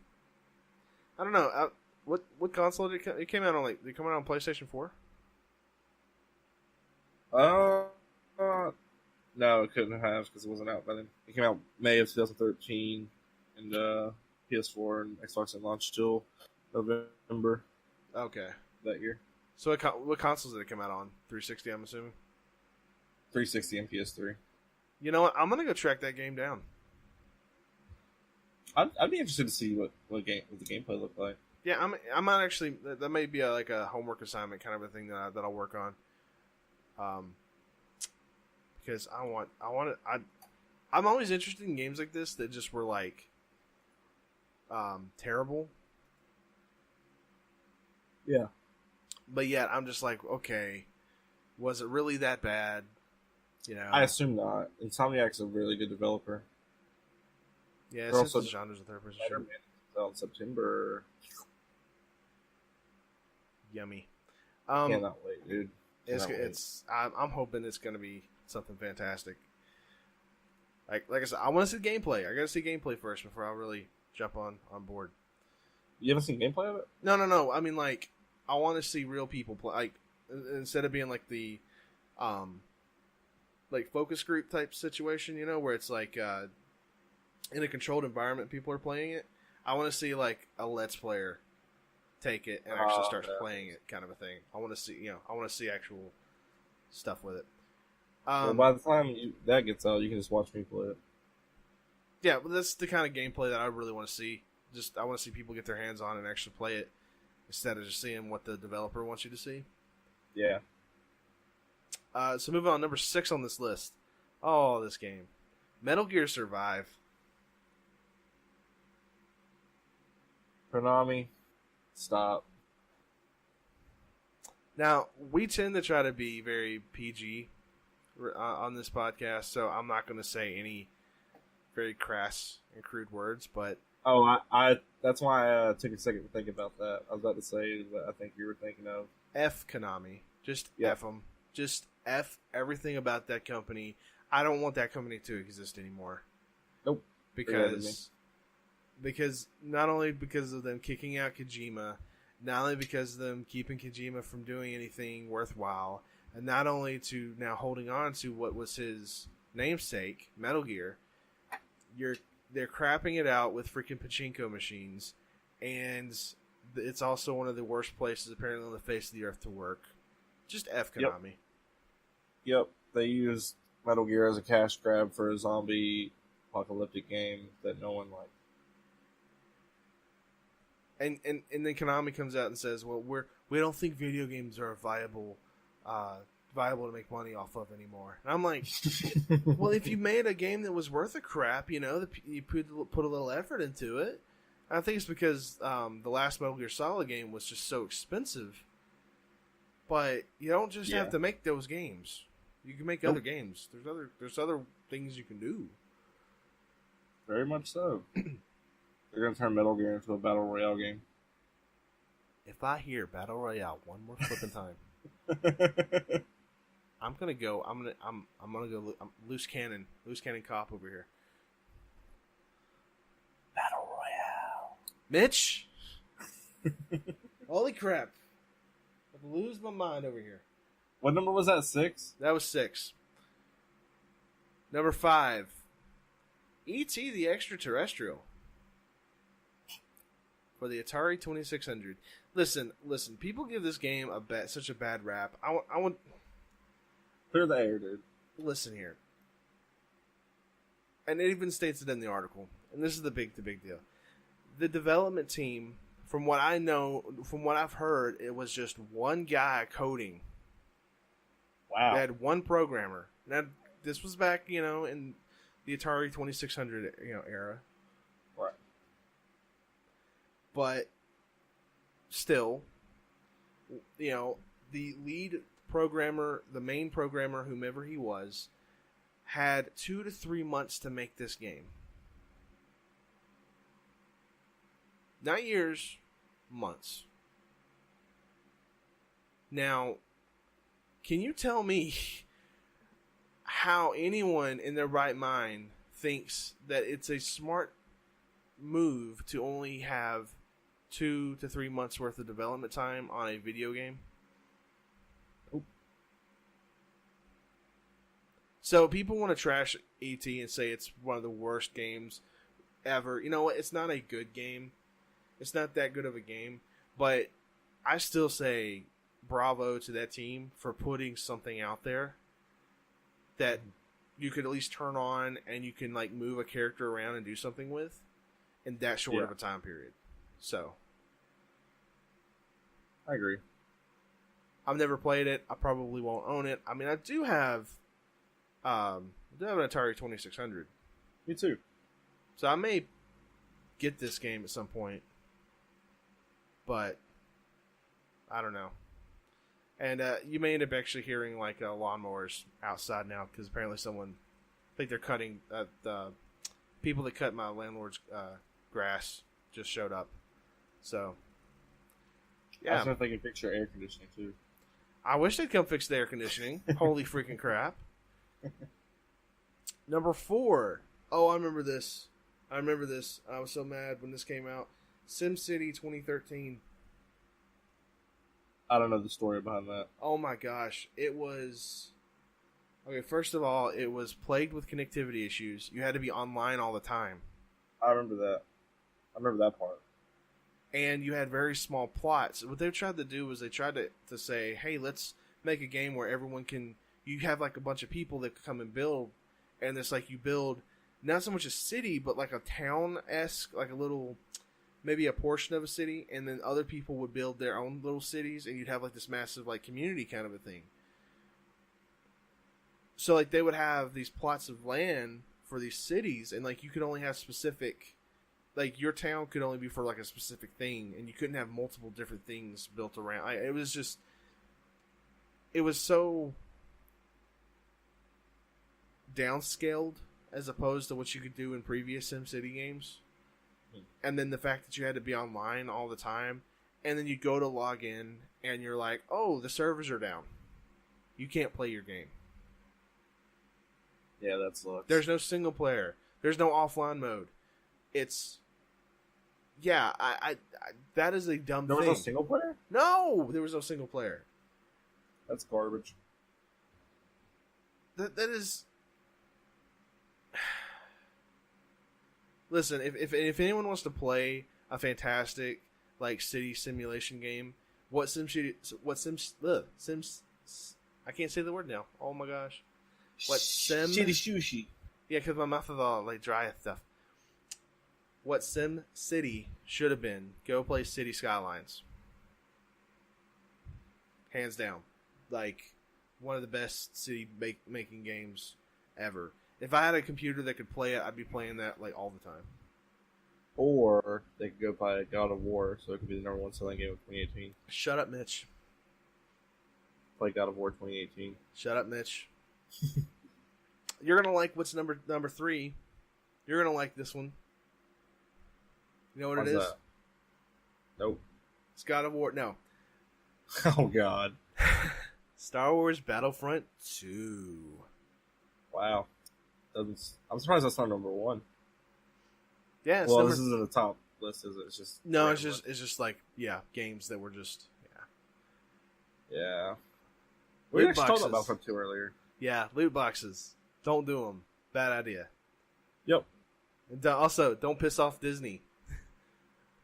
I don't know. What console did it came out on? Like, did it come out on PlayStation 4? No, it couldn't have because it wasn't out by then. It came out May of 2013, and PS4 and Xbox didn't launch till November. Okay. That year. So what consoles did it come out on? 360, I'm assuming. 360 and PS3. You know what? I'm gonna go track that game down. I'd be interested to see what the gameplay looked like. Yeah, I might actually. That may be like a homework assignment kind of a thing that I'll work on. Because I'm always interested in games like this that just were like, terrible. Yeah. But yet I'm just like, okay, was it really that bad? You know, I assume not. Insomniac's a really good developer. Yeah, They're since also the genre's a third-person Spider-Man shooter. in September. Yummy. Cannot wait, dude. I'm hoping it's gonna be something fantastic. Like I said, I want to see gameplay. I gotta see gameplay first before I really jump on board. You haven't seen gameplay of it? No. I mean, like, I want to see real people play. Like, instead of being like the, like focus group type situation, you know, where it's like in a controlled environment, people are playing it. I want to see like a Let's Player take it and actually start playing it, kind of a thing. I want to see, I want to see actual stuff with it. Well, by the time that gets out, you can just watch me play it. Yeah, but that's the kind of gameplay that I really want to see. I want to see people get their hands on it and actually play it instead of just seeing what the developer wants you to see. Yeah. So moving on, number 6 on this list. Oh, this game. Metal Gear Survive. Konami, stop. Now, we tend to try to be very PG on this podcast, so I'm not going to say any very crass and crude words, but... Oh, I that's why I took a second to think about that. I was about to say what I think you were thinking of. F Konami. Just F them. Just F everything about that company. I don't want that company to exist anymore. Nope. Because not only because of them kicking out Kojima, not only because of them keeping Kojima from doing anything worthwhile, and not only to now holding on to what was his namesake, Metal Gear, they're crapping it out with freaking pachinko machines, and it's also one of the worst places apparently on the face of the earth to work. Just F Konami. Yep. They used Metal Gear as a cash grab for a zombie apocalyptic game that no one liked. And then Konami comes out and says, "Well, we don't think video games are viable to make money off of anymore." And I'm like, "Well, if you made a game that was worth a crap, you put a little effort into it." I think it's because the last Metal Gear Solid game was just so expensive. But you don't just have to make those games. You can make other games. There's other things you can do. Very much so. They're going to turn Metal Gear into a battle royale game. If I hear battle royale one more flipping time, I'm gonna go loose cannon cop over here. Battle royale, Mitch. Holy crap! I lose my mind over here. What number was that? 6? That was 6. Number 5, E.T. the Extraterrestrial. For the Atari 2600. Listen. People give this game such a bad rap. I want clear the air, dude. Listen here, and it even states it in the article. And this is the big deal. The development team, from what I know, from what I've heard, it was just one guy coding. Wow. They had one programmer. Now this was back, in the Atari 2600, era. Right. But still, the lead programmer, the main programmer, whomever he was, had 2 to 3 months to make this game. Not years, months. Now, can you tell me how anyone in their right mind thinks that it's a smart move to only have 2 to 3 months worth of development time on a video game? Nope. So people want to trash ET and say it's one of the worst games ever. You know what? It's not a good game. It's not that good of a game. But I still say bravo to that team for putting something out there that you could at least turn on and you can like move a character around and do something with in that short of a time period. So I agree. I've never played it. I probably won't own it. I mean, I do have an Atari 2600. Me too. So I may get this game at some point, but I don't know. And you may end up actually hearing like lawnmowers outside now because apparently someone, I think they're cutting the people that cut my landlord's grass just showed up. So yeah, I was if they can fix your air conditioning too. I wish they'd come fix the air conditioning. Holy freaking crap! Number 4. Oh, I remember this. I was so mad when this came out. SimCity 2013. I don't know the story behind that. Oh my gosh. It was... Okay, first of all, it was plagued with connectivity issues. You had to be online all the time. I remember that. I remember that part. And you had very small plots. What they tried to do was they tried to say, hey, let's make a game where everyone can... You have like a bunch of people that come and build, and it's like you build not so much a city, but like a town-esque, like a little... maybe a portion of a city, and then other people would build their own little cities, and you'd have like this massive like community kind of a thing. So like they would have these plots of land for these cities, and like you could only have specific, like your town could only be for like a specific thing, and you couldn't have multiple different things built around. It was just, it was so downscaled as opposed to what you could do in previous SimCity games. And then the fact that you had to be online all the time, and then you go to log in, and you're like, oh, the servers are down. You can't play your game. Yeah, that sucks. There's no single player. There's no offline mode. It's... Yeah, I that is a dumb thing. There was no single player? No! There was no single player. That's garbage. That is... Listen, if anyone wants to play a fantastic like city simulation game, I can't say the word now. Oh my gosh, Shitty sushi? Yeah, because my mouth is all like dry and stuff. What Sim City should have been? Go play City Skylines. Hands down, like one of the best city making games ever. If I had a computer that could play it, I'd be playing that like all the time. Or they could go buy God of War, so it could be the number 1 selling game of 2018. Shut up, Mitch. Play God of War 2018. Shut up, Mitch. You're gonna like what's number 3. You're gonna like this one. You know what How's it is? that? Nope. It's God of War. No. Oh God. Star Wars Battlefront 2. Wow. I'm surprised that's not number 1. Yeah. Well, this isn't the top list, is it? It's just no. It's just like games that were just yeah. We Loot actually boxes. talked about Battlefront 2 earlier. Yeah, loot boxes. Don't do them. Bad idea. Yep. And also, don't piss off Disney.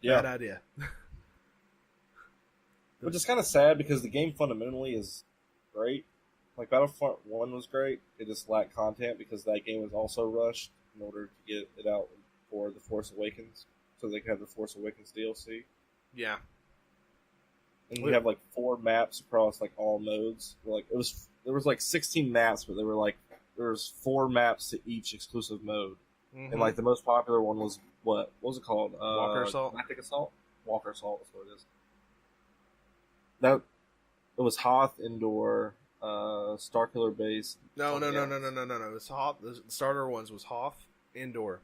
Yeah. Bad idea. Which is kind of sad because the game fundamentally is great. Like Battlefront 1 was great. It just lacked content because that game was also rushed in order to get it out for The Force Awakens, so they could have The Force Awakens DLC. Yeah. And we have like 4 maps across like all modes. Like there was like 16 maps, but there was 4 maps to each exclusive mode. Mm-hmm. And like the most popular one was what was it called? Walker Assault. Galactic Assault. Walker Assault is what it is. That it was Hoth Indoor, Starkiller Base. No. It's Hoth. The starter ones was Hoth, Indoor,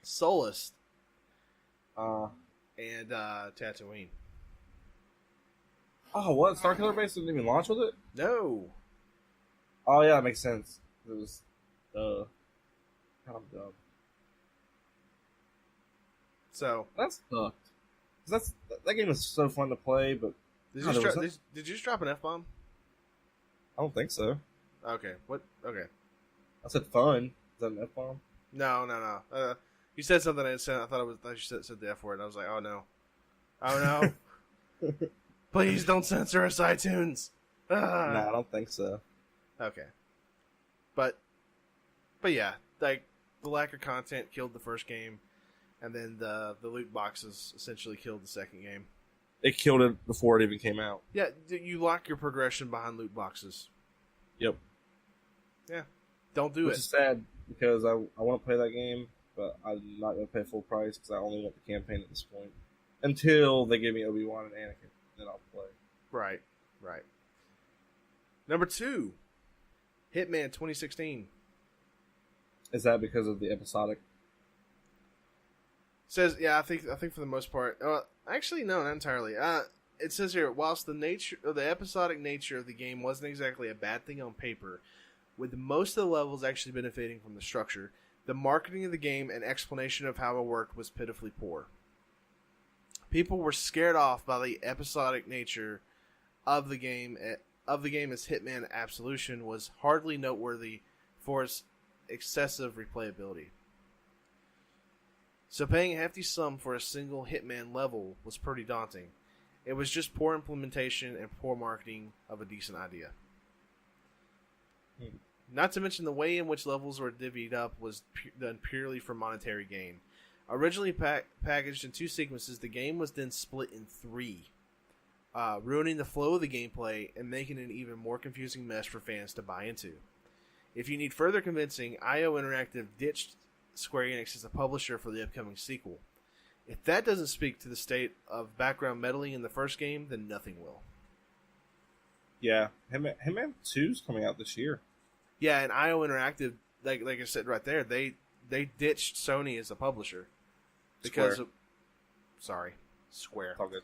Solist. and Tatooine. Oh, what? Starkiller Base didn't even launch with it? No. Oh, yeah, that makes sense. It was, kind of dumb. So That's sucked. That game is so fun to play, but did you just drop an F-bomb? I don't think so. Okay. What? Okay. I said fun. Is that an F-bomb? No. You said something. I thought you said the F word. I was like, oh no. Please don't censor us, iTunes. No, I don't think so. Okay. But yeah, like the lack of content killed the first game, and then the loot boxes essentially killed the second game. It killed it before it even came out. Yeah, you lock your progression behind loot boxes. Yep. Yeah. Don't do Which it. is sad because I want to play that game, but I'm not going to pay full price because I only want the campaign at this point. Until they give me Obi-Wan and Anakin, then I'll play. Right. Number 2, Hitman 2016. Is that because of the episodic? Says, yeah, I think for the most part. Actually, no, not entirely. It says here, whilst the episodic nature of the game wasn't exactly a bad thing on paper, with most of the levels actually benefiting from the structure, the marketing of the game and explanation of how it worked was pitifully poor. People were scared off by the episodic nature of the game as Hitman Absolution was hardly noteworthy for its excessive replayability. So paying a hefty sum for a single Hitman level was pretty daunting. It was just poor implementation and poor marketing of a decent idea. Not to mention the way in which levels were divvied up was done purely for monetary gain. Originally packaged in 2 sequences, the game was then split in 3, ruining the flow of the gameplay and making it an even more confusing mess for fans to buy into. If you need further convincing, IO Interactive ditched Square Enix as a publisher for the upcoming sequel. If that doesn't speak to the state of background meddling in the first game, then nothing will. Yeah, Hitman 2's coming out this year. Yeah, and IO Interactive, like I said right there, they ditched Sony as a publisher because Square. All good.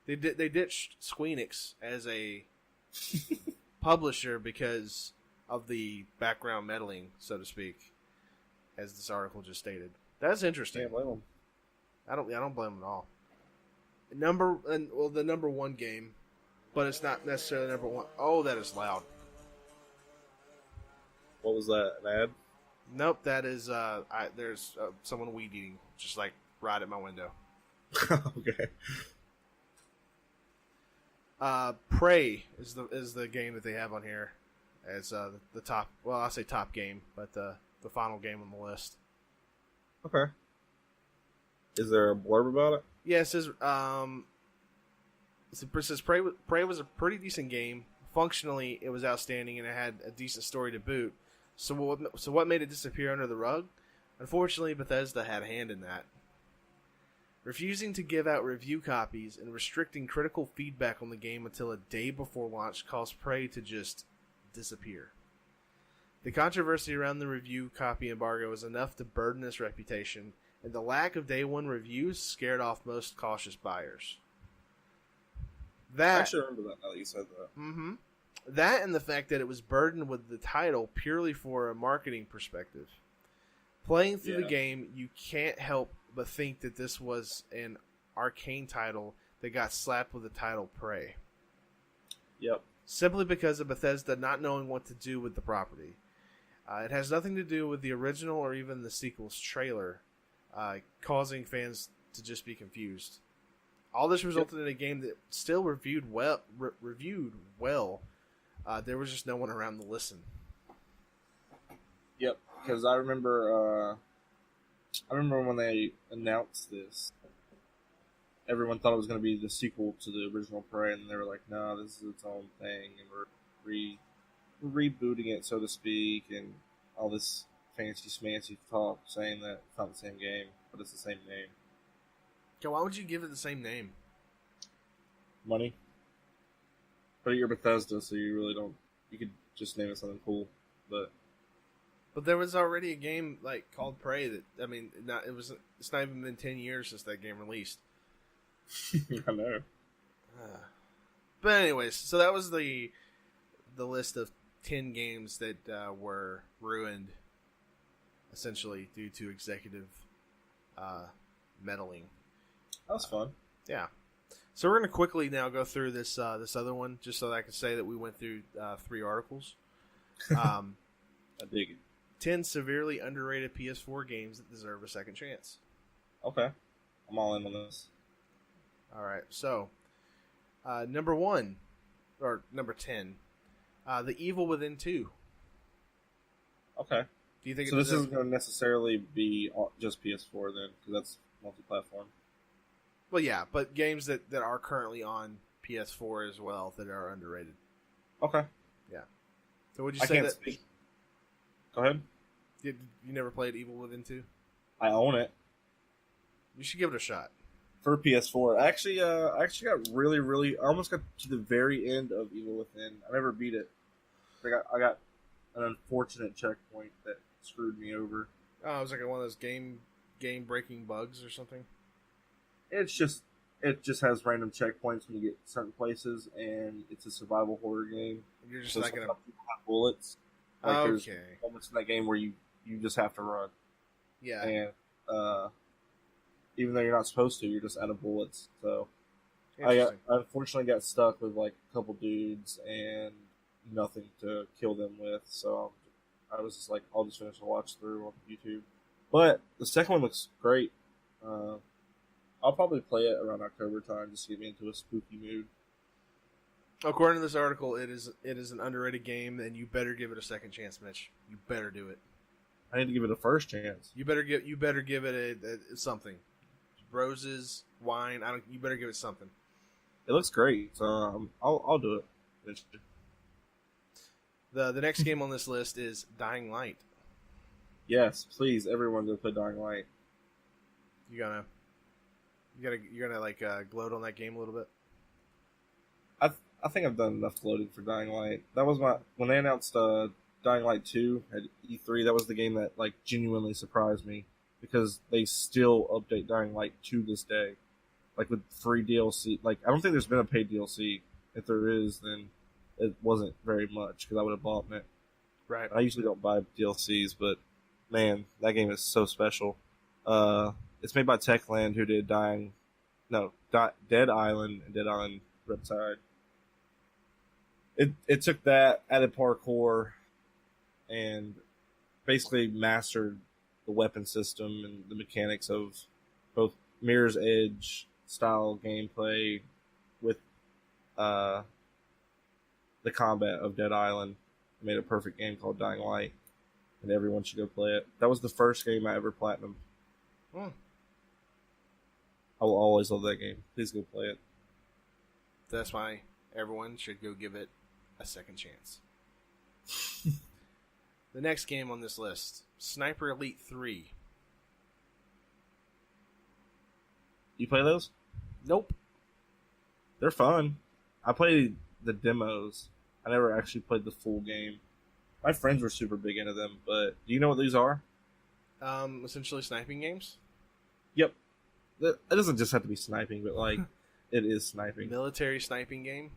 They ditched Squeenix as a publisher because of the background meddling, so to speak, as this article just stated. That's interesting. Can't blame them. I don't blame them at all. The number 1 game, but it's not necessarily number 1. Oh, that is loud. What was that? An ad? Nope, that is there's someone weed eating just like right at my window. Okay. Prey is the game that they have on here as the top. Well, I say top game, but the final game on the list. Okay. Is there a blurb about it? Yeah, it says Prey was a pretty decent game. Functionally, it was outstanding and it had a decent story to boot. So what made it disappear under the rug? Unfortunately, Bethesda had a hand in that. Refusing to give out review copies and restricting critical feedback on the game until a day before launch caused Prey to just disappear. The controversy around the review copy embargo was enough to burden its reputation, and the lack of day one reviews scared off most cautious buyers. I actually remember that now that you said that. Mm-hmm. That and the fact that it was burdened with the title purely for a marketing perspective. Playing through the game, you can't help but think that this was an arcane title that got slapped with the title Prey. Yep. Simply because of Bethesda not knowing what to do with the property. It has nothing to do with the original or even the sequel's trailer, causing fans to just be confused. All this resulted in a game that still reviewed well. There was just no one around to listen. Yep, because I remember when they announced this, everyone thought it was going to be the sequel to the original Prey, and they were like, "No, this is its own thing, and we're rebooting it, so to speak," and all this fancy schmancy talk saying that it's not the same game, but it's the same name. So why would you give it the same name? Money. But you're Bethesda, so you really don't. You could just name it something cool, but there was already a game called Prey that it's not even been 10 years since that game released. I know. But anyways, so that was the list of 10 games that were ruined, essentially due to executive meddling. That was fun. Yeah. So we're going to quickly now go through this other one, just so that I can say that we went through 3 articles. I dig it. 10 severely underrated PS4 games that deserve a second chance. Okay. I'm all in on this. All right. So, number 1, or number 10, The Evil Within 2. Okay. Do you think so? This isn't going to necessarily be just PS4 then, because that's multi-platform. Well, yeah, but games that are currently on PS4 as well that are underrated. Okay. Yeah. So would you say I can't that? Speak. Go ahead. You never played Evil Within 2? I own it. You should give it a shot. For PS4. I actually got really I almost got to the very end of Evil Within. I never beat it. I got an unfortunate checkpoint that screwed me over. Oh, it was like one of those game breaking bugs or something. It just has random checkpoints when you get certain places, and it's a survival horror game. And you're just so not gonna people have bullets. Like okay. There's moments in that game where you just have to run. Yeah. And even though you're not supposed to, you're just out of bullets. So I unfortunately got stuck with like a couple dudes and nothing to kill them with. So I was just like, I'll just finish the watch through on YouTube. But the second one looks great. I'll probably play it around October time just to get me into a spooky mood. According to this article, it is an underrated game, and you better give it a second chance, Mitch. You better do it. I need to give it a first chance. You better give it a something. Roses, wine. You better give it something. It looks great, so I'll do it. The next game on this list is Dying Light. Yes, please, everyone go play Dying Light. You're gonna like gloat on that game a little bit. I think I've done enough gloating for Dying Light. That was when they announced Dying Light 2 at E3. That was the game that like genuinely surprised me because they still update Dying Light to this day, like with free DLC. Like I don't think there's been a paid DLC. If there is, then it wasn't very much because I would have bought it. Right. I usually don't buy DLCs, but man, that game is so special. It's made by Techland, who did Dead Island and Dead Island Riptide. It took that, added parkour, and basically mastered the weapon system and the mechanics of both Mirror's Edge style gameplay with the combat of Dead Island. It made a perfect game called Dying Light, and everyone should go play it. That was the first game I ever platinumed. I will always love that game. Please go play it. That's why everyone should go give it a second chance. The next game on this list, Sniper Elite 3. You play those? Nope. They're fun. I played the demos. I never actually played the full game. My friends were super big into them, but do you know what these are? Essentially sniping games? Yep. It doesn't just have to be sniping, but like it is sniping. Military sniping game?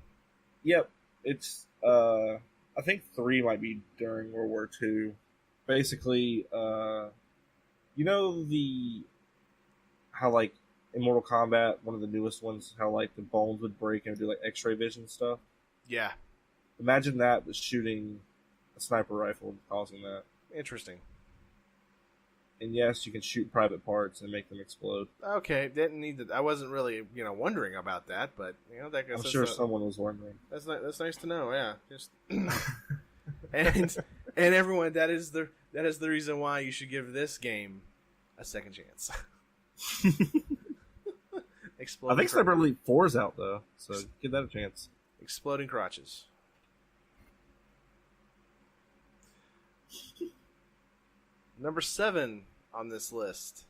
Yep. It's I think 3 might be during World War II. Basically, you know how like in Mortal Kombat, one of the newest ones, how like the bones would break and do like X-ray vision stuff. Yeah. Imagine that was shooting a sniper rifle and causing that. Interesting. And yes, you can shoot private parts and make them explode. Okay, didn't need to. I wasn't really, wondering about that, but I'm sure someone was wondering. That's nice to know. Yeah, just and everyone, that is the reason why you should give this game a second chance. I think Sniper Elite 4 is out though, so give that a chance. Exploding crotches. Number 7 on this list.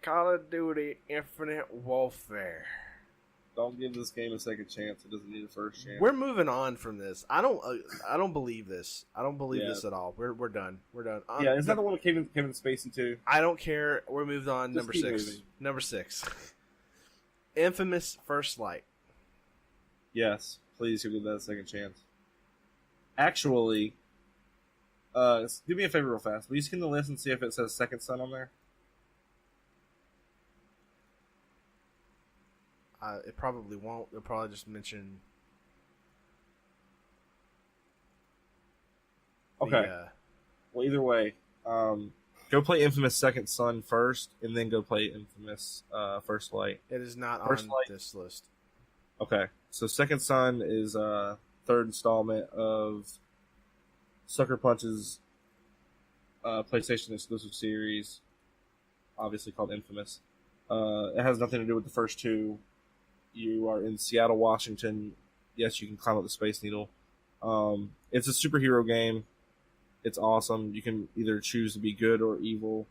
Call of Duty Infinite Warfare. Don't give this game a second chance. It doesn't need a first chance. We're moving on from this. I don't believe this. I don't believe this at all. We're done. We're done. Yeah, is that the one with Kevin Spacey too? I don't care. We're moved on. Just Number keep 6. moving. Number 6. Infamous First Light. Yes, please give that a second chance. Actually, do me a favor real fast. Will you skim the list and see if it says Second Son on there? It probably won't. They'll probably just mention. Okay. Well, either way, go play Infamous Second Son first, and then go play Infamous First Light. It is not First on Light. this list. Okay, so Second Son is third installment of Sucker Punch's PlayStation exclusive series, obviously called Infamous. It has nothing to do with the first two. You are in Seattle, Washington. Yes, you can climb up the Space Needle. It's a superhero game. It's awesome. You can either choose to be good or evil.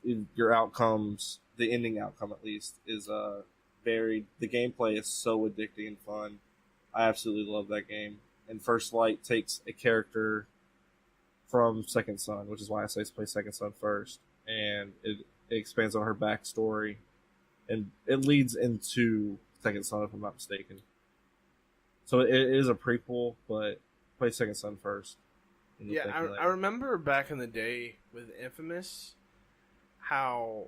Your outcomes, the ending outcome at least, is varied. The gameplay is so addicting and fun. I absolutely love that game. And First Light takes a character from Second Son, which is why I say play Second Son first. And it expands on her backstory. And it leads into Second Son, if I'm not mistaken. So it is a prequel, but play Second Son first. Yeah, I remember back in the day with Infamous, how,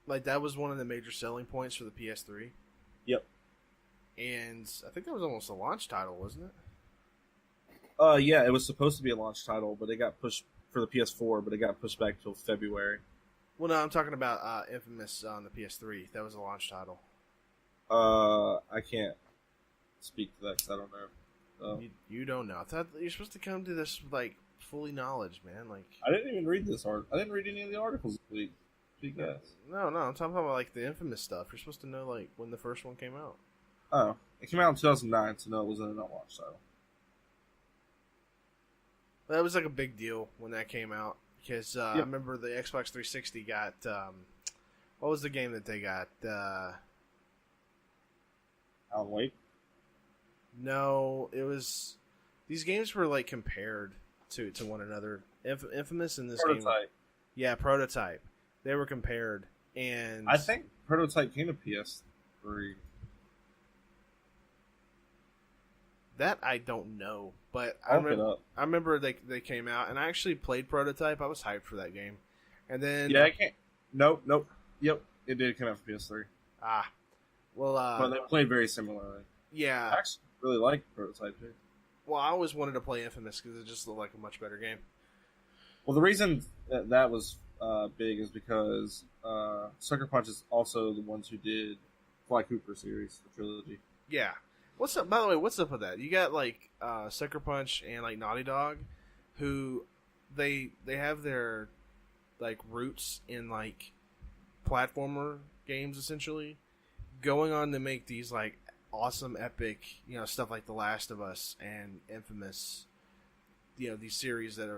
like that was one of the major selling points for the PS3. Yep. And I think that was almost a launch title, wasn't it? Yeah, it was supposed to be a launch title, but it got pushed for the PS4, but it got pushed back till February. Well, no, I'm talking about Infamous on the PS3. That was a launch title. I can't speak to that because I don't know. You don't know. I thought you're supposed to come to this with, like, fully knowledge, man. Like, I didn't even read this art. I didn't read any of the articles this week. No, I'm talking about, like, the Infamous stuff. You're supposed to know, like, when the first one came out. Oh, it came out in 2009, so no, it wasn't a launch title. That was, like, a big deal when that came out. Because I remember the Xbox 360 got, what was the game that they got? Alan Wake? No, it was, these games were like compared to one another. Infamous in this Prototype. game. Yeah, Prototype. They were compared, and I think Prototype came to PS3. That I don't know, but I remember they came out, and I actually played Prototype. I was hyped for that game, and then I can't. Nope. Yep, it did come out for PS3. Well, but they played very similarly. Yeah, I actually really like Prototype too. Well, I always wanted to play Infamous because it just looked like a much better game. Well, the reason that was big is because Sucker Punch is also the ones who did Sly Cooper series, the trilogy. Yeah. What's up? By the way, what's up with that? You got like Sucker Punch and like Naughty Dog, who they have their like roots in like platformer games essentially, going on to make these like awesome epic stuff like The Last of Us and Infamous, these series that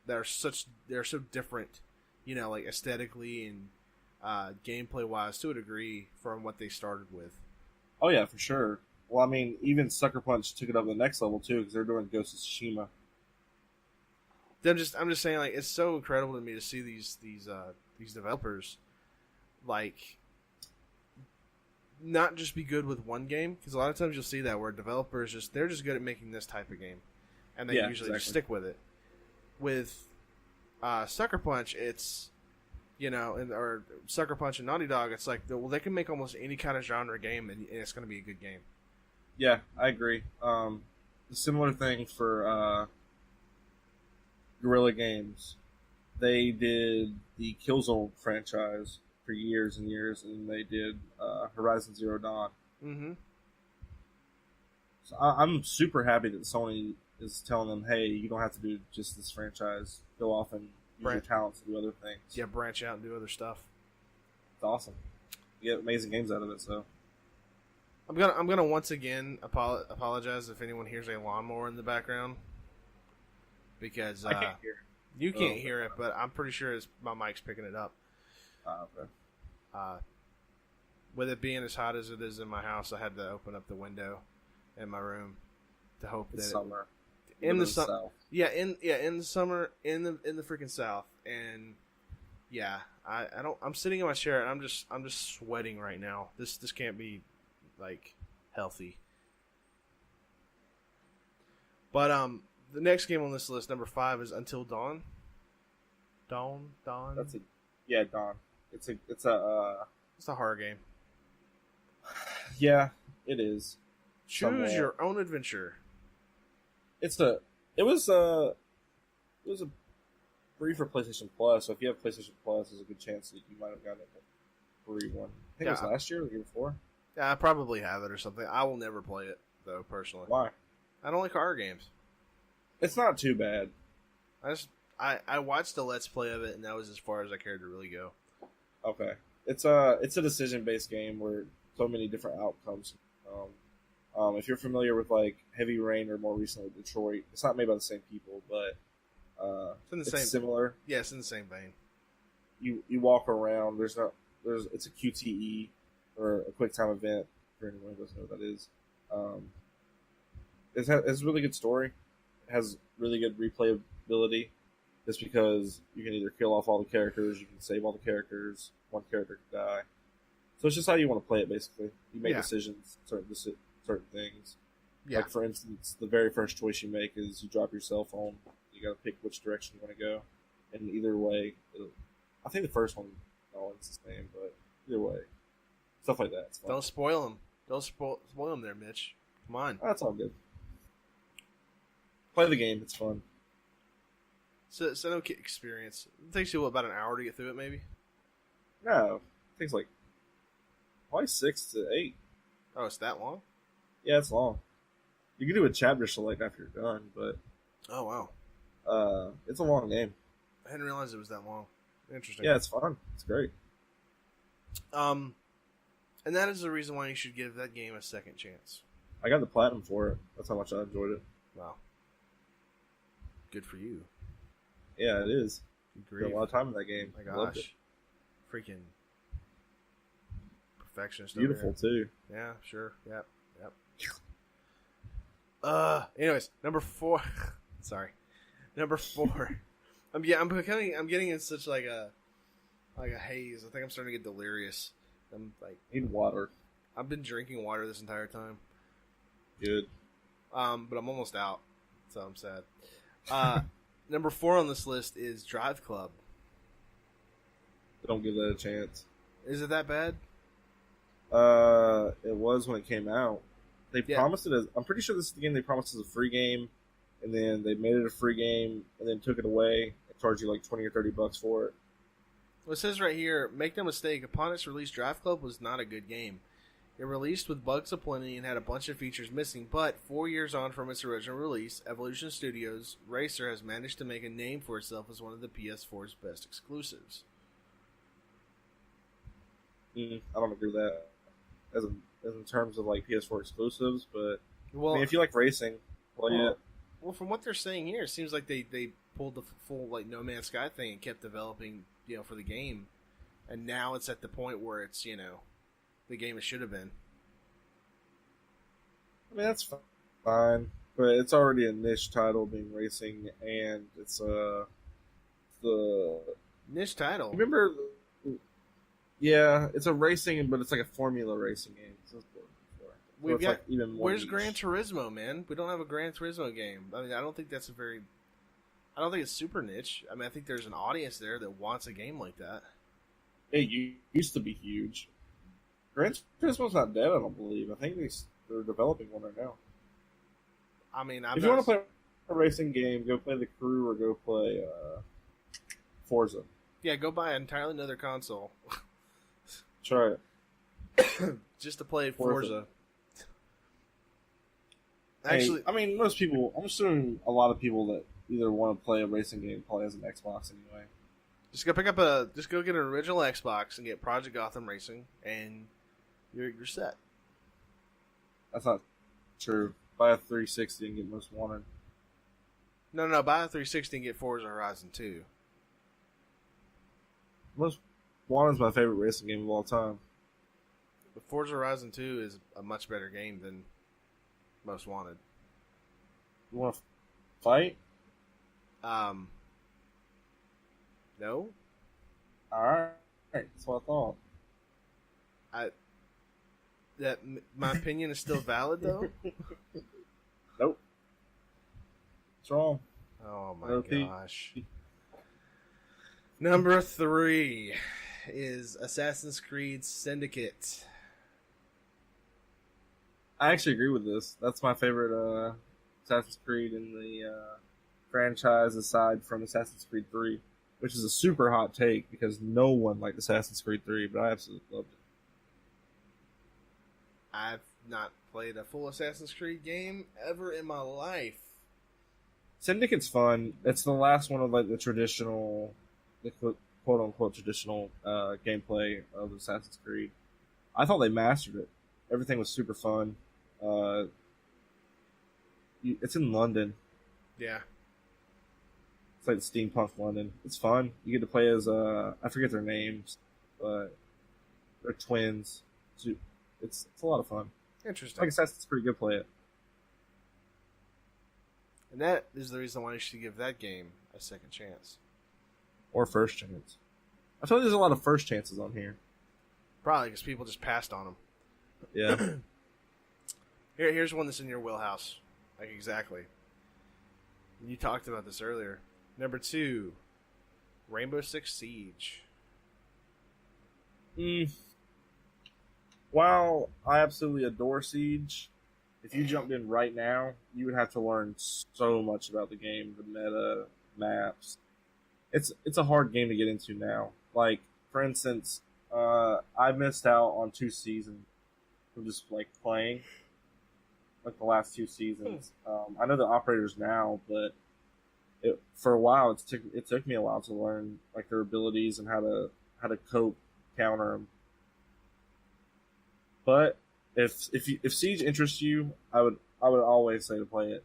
are so different, like aesthetically and gameplay wise to a degree from what they started with. Oh yeah, for sure. Well, I mean, even Sucker Punch took it up to the next level too because they're doing Ghost of Tsushima. I'm just saying, like, it's so incredible to me to see these developers like not just be good with one game, because a lot of times you'll see that where developers they're just good at making this type of game, and they usually just stick with it. With Sucker Punch, it's or Sucker Punch and Naughty Dog, it's like they can make almost any kind of genre game, and it's going to be a good game. Yeah, I agree. The similar thing for Guerrilla Games. They did the Killzone franchise for years and years, and they did Horizon Zero Dawn. Mm-hmm. So I'm super happy that Sony is telling them, hey, you don't have to do just this franchise. Go off and use your talents to do other things. Yeah, branch out and do other stuff. It's awesome. You get amazing games out of it, so. I'm gonna once again apologize if anyone hears a lawnmower in the background, because I can't hear. You can't hear it, but I'm pretty sure my mic's picking it up. Okay. With it being as hot as it is in my house, I had to open up the window in my room to hope It's that summer. in the summer. summer, in the summer in the freaking south, and yeah, I don't. I'm sitting in my chair and I'm just sweating right now. This can't be like healthy. But the next game on this list, number 5, is Until Dawn. Dawn. Dawn. It's a It's a horror game. Yeah, it is. Choose your own adventure. It was a free for PlayStation Plus. So if you have PlayStation Plus, there's a good chance that you might have gotten a free one. I think it was last year or the year before. Yeah, I probably have it or something. I will never play it though, personally. Why? I don't like horror games. It's not too bad. I watched the Let's Play of it, and that was as far as I cared to really go. Okay, it's a decision based game where so many different outcomes. If you're familiar with like Heavy Rain or more recently Detroit, it's not made by the same people, but it's similar. Yeah, it's in the same vein. You walk around. It's a QTE or a quick time event for anyone who doesn't know what that is. It's a really good story. It has really good replayability. Just because you can either kill off all the characters, you can save all the characters, one character can die. So it's just how you want to play it, basically. You make decisions, certain things. Yeah. Like, for instance, the very first choice you make is you drop your cell phone. You got to pick which direction you want to go. And either way, I think the first one, it's the same, but either way. Stuff like that. Don't spoil them. Don't spoil them there, Mitch. Come on. That's all good. Play the game. It's fun. So no experience. It takes you about an hour to get through it, maybe? No. It takes like probably 6 to 8. Oh, it's that long? Yeah, it's long. You can do a chapter select after you're done, but oh wow. It's a long game. I didn't realize it was that long. Interesting. Yeah, it's fun. It's great. And that is the reason why you should give that game a second chance. I got the platinum for it. That's how much I enjoyed it. Wow. Good for you. Yeah, it is. Spent a lot of time in that game. My gosh. Freaking perfectionist. Beautiful, too. Yeah, sure. Yep. Anyways, number 4. Sorry. Number 4. I'm getting in such like a haze. I think I'm starting to get delirious. I'm like, need water. I've been drinking water this entire time. Good. But I'm almost out, so I'm sad. Number 4 on this list is Drive Club. Don't give that a chance. Is it that bad? It was when it came out. They promised it as. I'm pretty sure this is the game they promised as a free game, and then they made it a free game, and then took it away and charged you like $20 or $30 for it. Well, it says right here, make no mistake, upon its release, Drive Club was not a good game. It released with bugs aplenty and had a bunch of features missing, but 4 years on from its original release, Evolution Studios' Racer has managed to make a name for itself as one of the PS4's best exclusives. I don't agree with that as in terms of like PS4 exclusives, but I mean, if you like racing, play it. Well, from what they're saying here, it seems like they pulled the full like No Man's Sky thing and kept developing, for the game, and now it's at the point where it's the game it should have been. I mean, that's fine, but it's already a niche title being racing, and it's the niche title. Remember? Yeah, it's a racing, but it's like a formula racing game. So We've got like even more where's niche. Gran Turismo, man? We don't have a Gran Turismo game. I mean, I don't think that's I don't think it's super niche. I mean, I think there's an audience there that wants a game like that. It used to be huge. Gran Turismo's not dead, I don't believe. I think they're developing one right now. I mean, if you want to play a racing game, go play The Crew or go play Forza. Yeah, go buy an entirely another console. Try it. Just to play Forza. Actually, I mean, most people, I'm assuming a lot of people that either want to play a racing game probably has an Xbox anyway. Just go get an original Xbox and get Project Gotham Racing, and you're set. That's not true. Buy a 360 and get Most Wanted. No, buy a 360 and get Forza Horizon 2. One is my favorite racing game of all time. But Forza Horizon 2 is a much better game than Most Wanted. You want to fight? No. All right, that's what I thought. My opinion is still valid though. Nope. What's wrong? Oh my OP. gosh. Number 3 is Assassin's Creed Syndicate. I actually agree with this. That's my favorite Assassin's Creed in the franchise, aside from Assassin's Creed 3, which is a super hot take because no one liked Assassin's Creed 3, but I absolutely loved it. I've not played a full Assassin's Creed game ever in my life. Syndicate's fun. It's the last one of like the traditional, the quote unquote traditional gameplay of Assassin's Creed. I thought they mastered it. Everything was super fun. It's in London. Yeah. It's like steampunk London. It's fun. You get to play as I forget their names, but they're twins. So it's a lot of fun. Interesting. Like Assassin's Creed, good play it. And that is the reason why you should give that game a second chance. Or first chance. I feel like there's a lot of first chances on here. Probably because people just passed on them. Yeah. Here's one that's in your wheelhouse. Like, exactly. You talked about this earlier. Number 2, Rainbow Six Siege. While I absolutely adore Siege, if you jumped in right now, you would have to learn so much about the game, the meta, maps. It's a hard game to get into now. Like, for instance, I missed out on 2 seasons from just like playing, like the last 2 seasons. I know the operators now, but for a while it took me a while to learn like their abilities and how to cope, counter them. But if Siege interests you, I would always say to play it.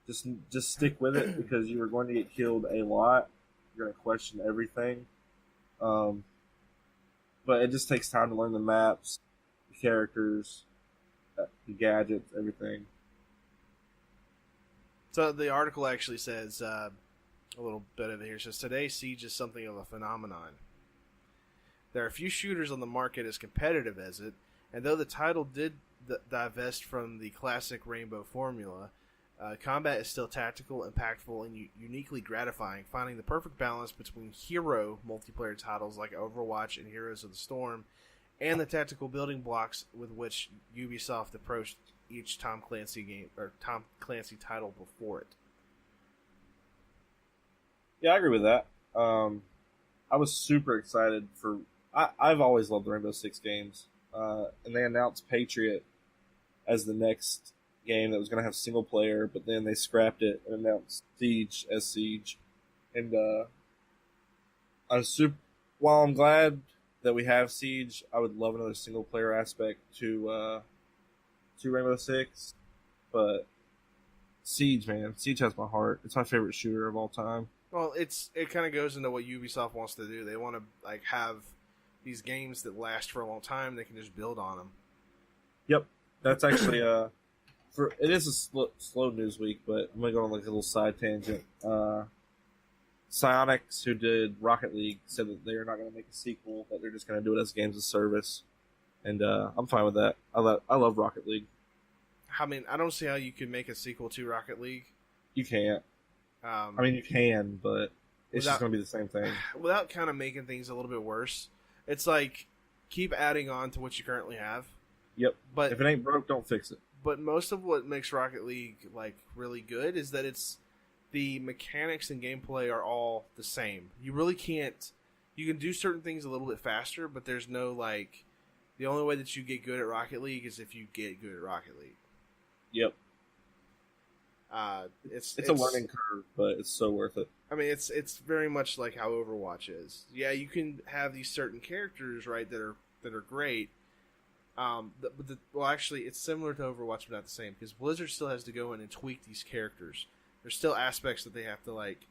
Just stick with it because you are going to get killed a lot. You're going to question everything. But it just takes time to learn the maps, the characters, the gadgets, everything. So the article actually says, a little bit of it here, says, today Siege is something of a phenomenon. There are few shooters on the market as competitive as it, and though the title did divest from the classic Rainbow formula, combat is still tactical, impactful, and uniquely gratifying, finding the perfect balance between hero multiplayer titles like Overwatch and Heroes of the Storm, and the tactical building blocks with which Ubisoft approached each Tom Clancy game or Tom Clancy title before it. Yeah, I agree with that. I was super excited for. I've always loved the Rainbow Six games, and they announced Patriot as the next game that was going to have single player, but then they scrapped it and announced Siege as Siege. And while I'm glad that we have Siege, I would love another single player aspect to Rainbow Six. But Siege, man, Siege has my heart. It's my favorite shooter of all time. Well, it kind of goes into what Ubisoft wants to do. They want to like have these games that last for a long time. They can just build on them. Yep, that's actually it is a slow news week, but I'm gonna go on like a little side tangent. Psyonix, who did Rocket League, said that they are not going to make a sequel; that they're just going to do it as games of service, and I'm fine with that. I love Rocket League. I mean, I don't see how you could make a sequel to Rocket League. You can't. I mean, you can, but it's just going to be the same thing. Without kind of making things a little bit worse. It's like, keep adding on to what you currently have. Yep. But if it ain't broke, don't fix it. But most of what makes Rocket League like really good is that the mechanics and gameplay are all the same. You really can't. You can do certain things a little bit faster, but there's no like. The only way that you get good at Rocket League is if you get good at Rocket League. Yep. It's a learning curve, but it's so worth it. I mean, it's very much like how Overwatch is. Yeah, you can have these certain characters, right, that are great. Well, actually, it's similar to Overwatch, but not the same, because Blizzard still has to go in and tweak these characters. There's still aspects that they have to, like,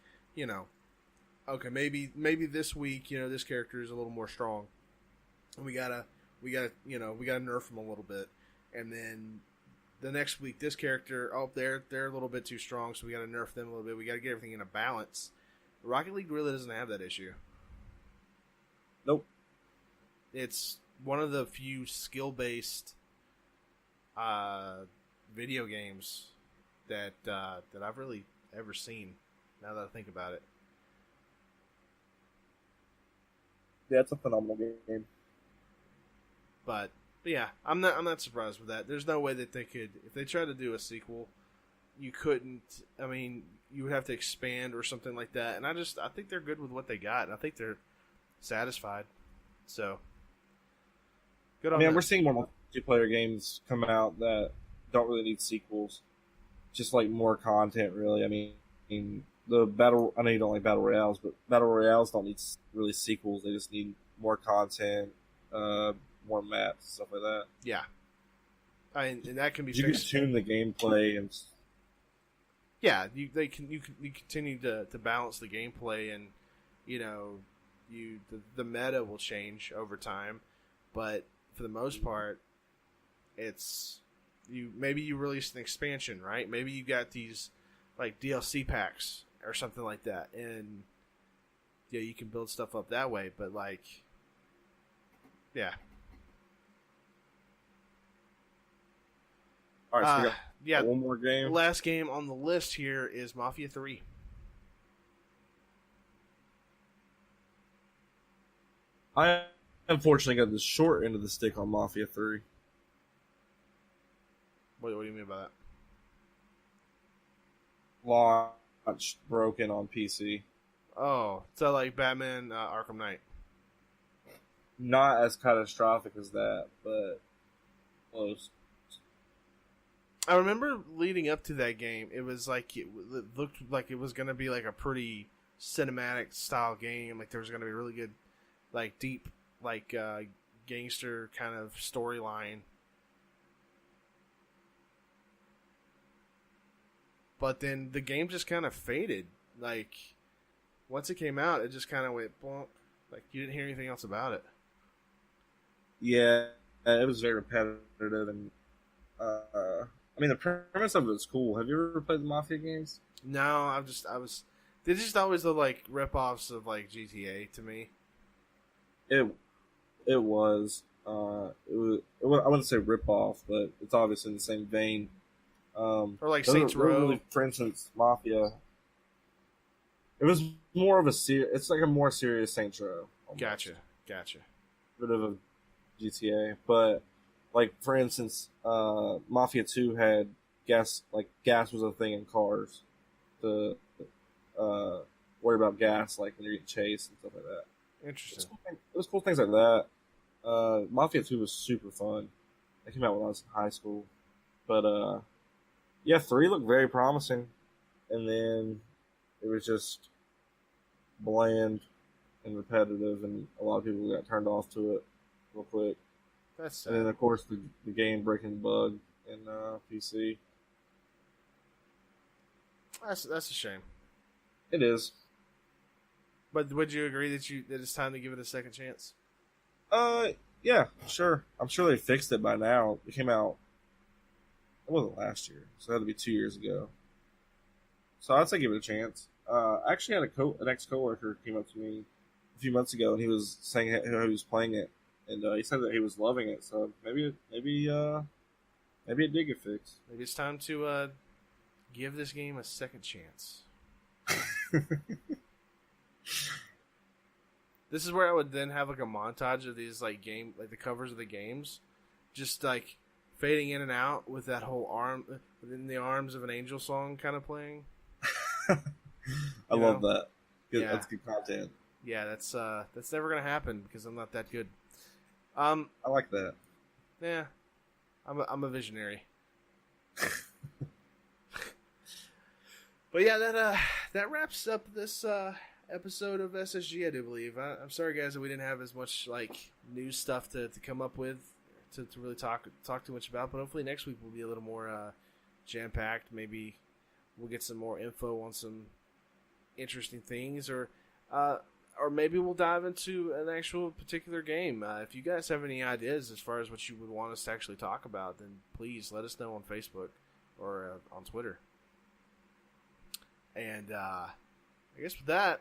okay, maybe this week, this character is a little more strong, and we gotta nerf him a little bit, and then the next week this character, they're a little bit too strong, so we gotta nerf them a little bit. We gotta get everything in a balance. Rocket League really doesn't have that issue. Nope. It's one of the few skill-based video games that I've really ever seen. Now that I think about it, Yeah, it's a phenomenal game. but yeah, I'm not surprised with that. There's no way that they could, if they tried to do a sequel, you couldn't. I mean, you would have to expand or something like that. And I think they're good with what they got, and I think they're satisfied. So good on them. We're seeing more multiplayer games come out that don't really need sequels, just like more content. Really, I mean, the battle. I know you don't like battle royales, but battle royales don't need really sequels. They just need more content, more maps, stuff like that. Yeah, and that can be. You can tune the gameplay and. Yeah, you continue to balance the gameplay, and the meta will change over time, but for the most part, it's maybe you release an expansion, right? Maybe you got these like DLC packs or something like that, and yeah, you can build stuff up that way. But like, yeah. All right, so we got one more game. The last game on the list here is Mafia 3. I unfortunately got the short end of the stick on Mafia 3. What do you mean by that? Launch broken on PC. Oh, so like Batman Arkham Knight. Not as catastrophic as that, but close. I remember leading up to that game, it was like it looked like it was going to be like a pretty cinematic style game. Like there was going to be a really good, like deep, like gangster kind of storyline. But then the game just kind of faded. Like once it came out, it just kind of went bump. Like you didn't hear anything else about it. Yeah, it was very repetitive and. I mean, the premise of it is cool. Have you ever played the Mafia games? No, they're just always the like rip-offs of like GTA to me. It was. I wouldn't say rip-off, but it's obviously in the same vein. Or like Saints Row. Really, for instance, Mafia. It was more of it's like a more serious Saints Row. Almost. Gotcha. Bit of a GTA, but. Like, for instance, Mafia 2 had gas was a thing in cars to worry about gas, like when you're getting chased and stuff like that. Interesting. It was cool things like that. Mafia 2 was super fun. It came out when I was in high school. But, yeah, 3 looked very promising. And then it was just bland and repetitive, and a lot of people got turned off to it real quick. That's sad. And then, of course, the game breaking the bug in PC. That's a shame. It is. But would you agree that it's time to give it a second chance? Yeah, sure. I'm sure they fixed it by now. It came out. It wasn't last year, so it had to be 2 years ago. So I'd say give it a chance. I actually had an ex-coworker came up to me a few months ago, and he was saying how he was playing it. And he said that he was loving it, so maybe it did get fixed. Maybe it's time to give this game a second chance. This is where I would then have like a montage of these like the covers of the games, just like fading in and out with that whole within the arms of an angel song kind of playing. I love that. Good, yeah. That's good content. Yeah, that's never gonna happen because I'm not that good. I like that. Yeah, I'm a visionary. But yeah, that wraps up this episode of SSG, I do believe. I'm sorry, guys, that we didn't have as much like news stuff to come up with to really talk too much about. But hopefully next week will be a little more jam packed. Maybe we'll get some more info on some interesting things, or or maybe we'll dive into an actual particular game. If you guys have any ideas as far as what you would want us to actually talk about, then please let us know on Facebook or on Twitter. And I guess with that,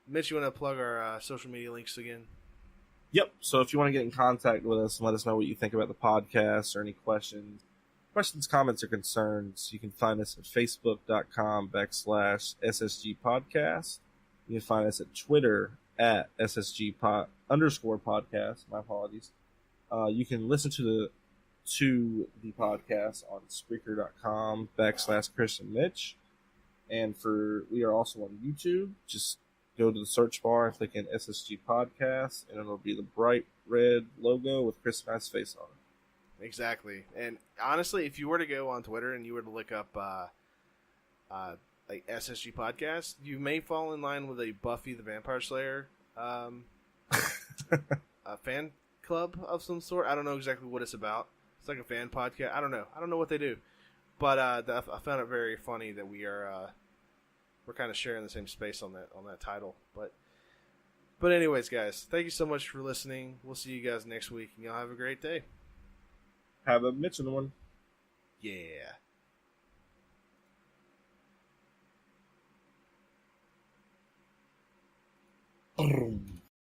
Mitch, you want to plug our social media links again? Yep. So if you want to get in contact with us and let us know what you think about the podcast or any questions, comments, or concerns, you can find us at facebook.com/SSG podcast. You can find us at Twitter at @SSG_podcast. My apologies. You can listen to the podcast on Spreaker.com/Chris and Mitch. And we are also on YouTube. Just go to the search bar and click in SSG Podcast, and it'll be the bright red logo with Chris and I's face on it. Exactly. And honestly, if you were to go on Twitter and you were to look up like SSG Podcast, you may fall in line with a Buffy the Vampire Slayer a fan club of some sort. I don't know exactly what it's about. It's like a fan podcast. I don't know what they do. But I found it very funny that we're kind of sharing the same space on that title. But anyways, guys, thank you so much for listening. We'll see you guys next week, and y'all have a great day. Have a Mitch one. Yeah.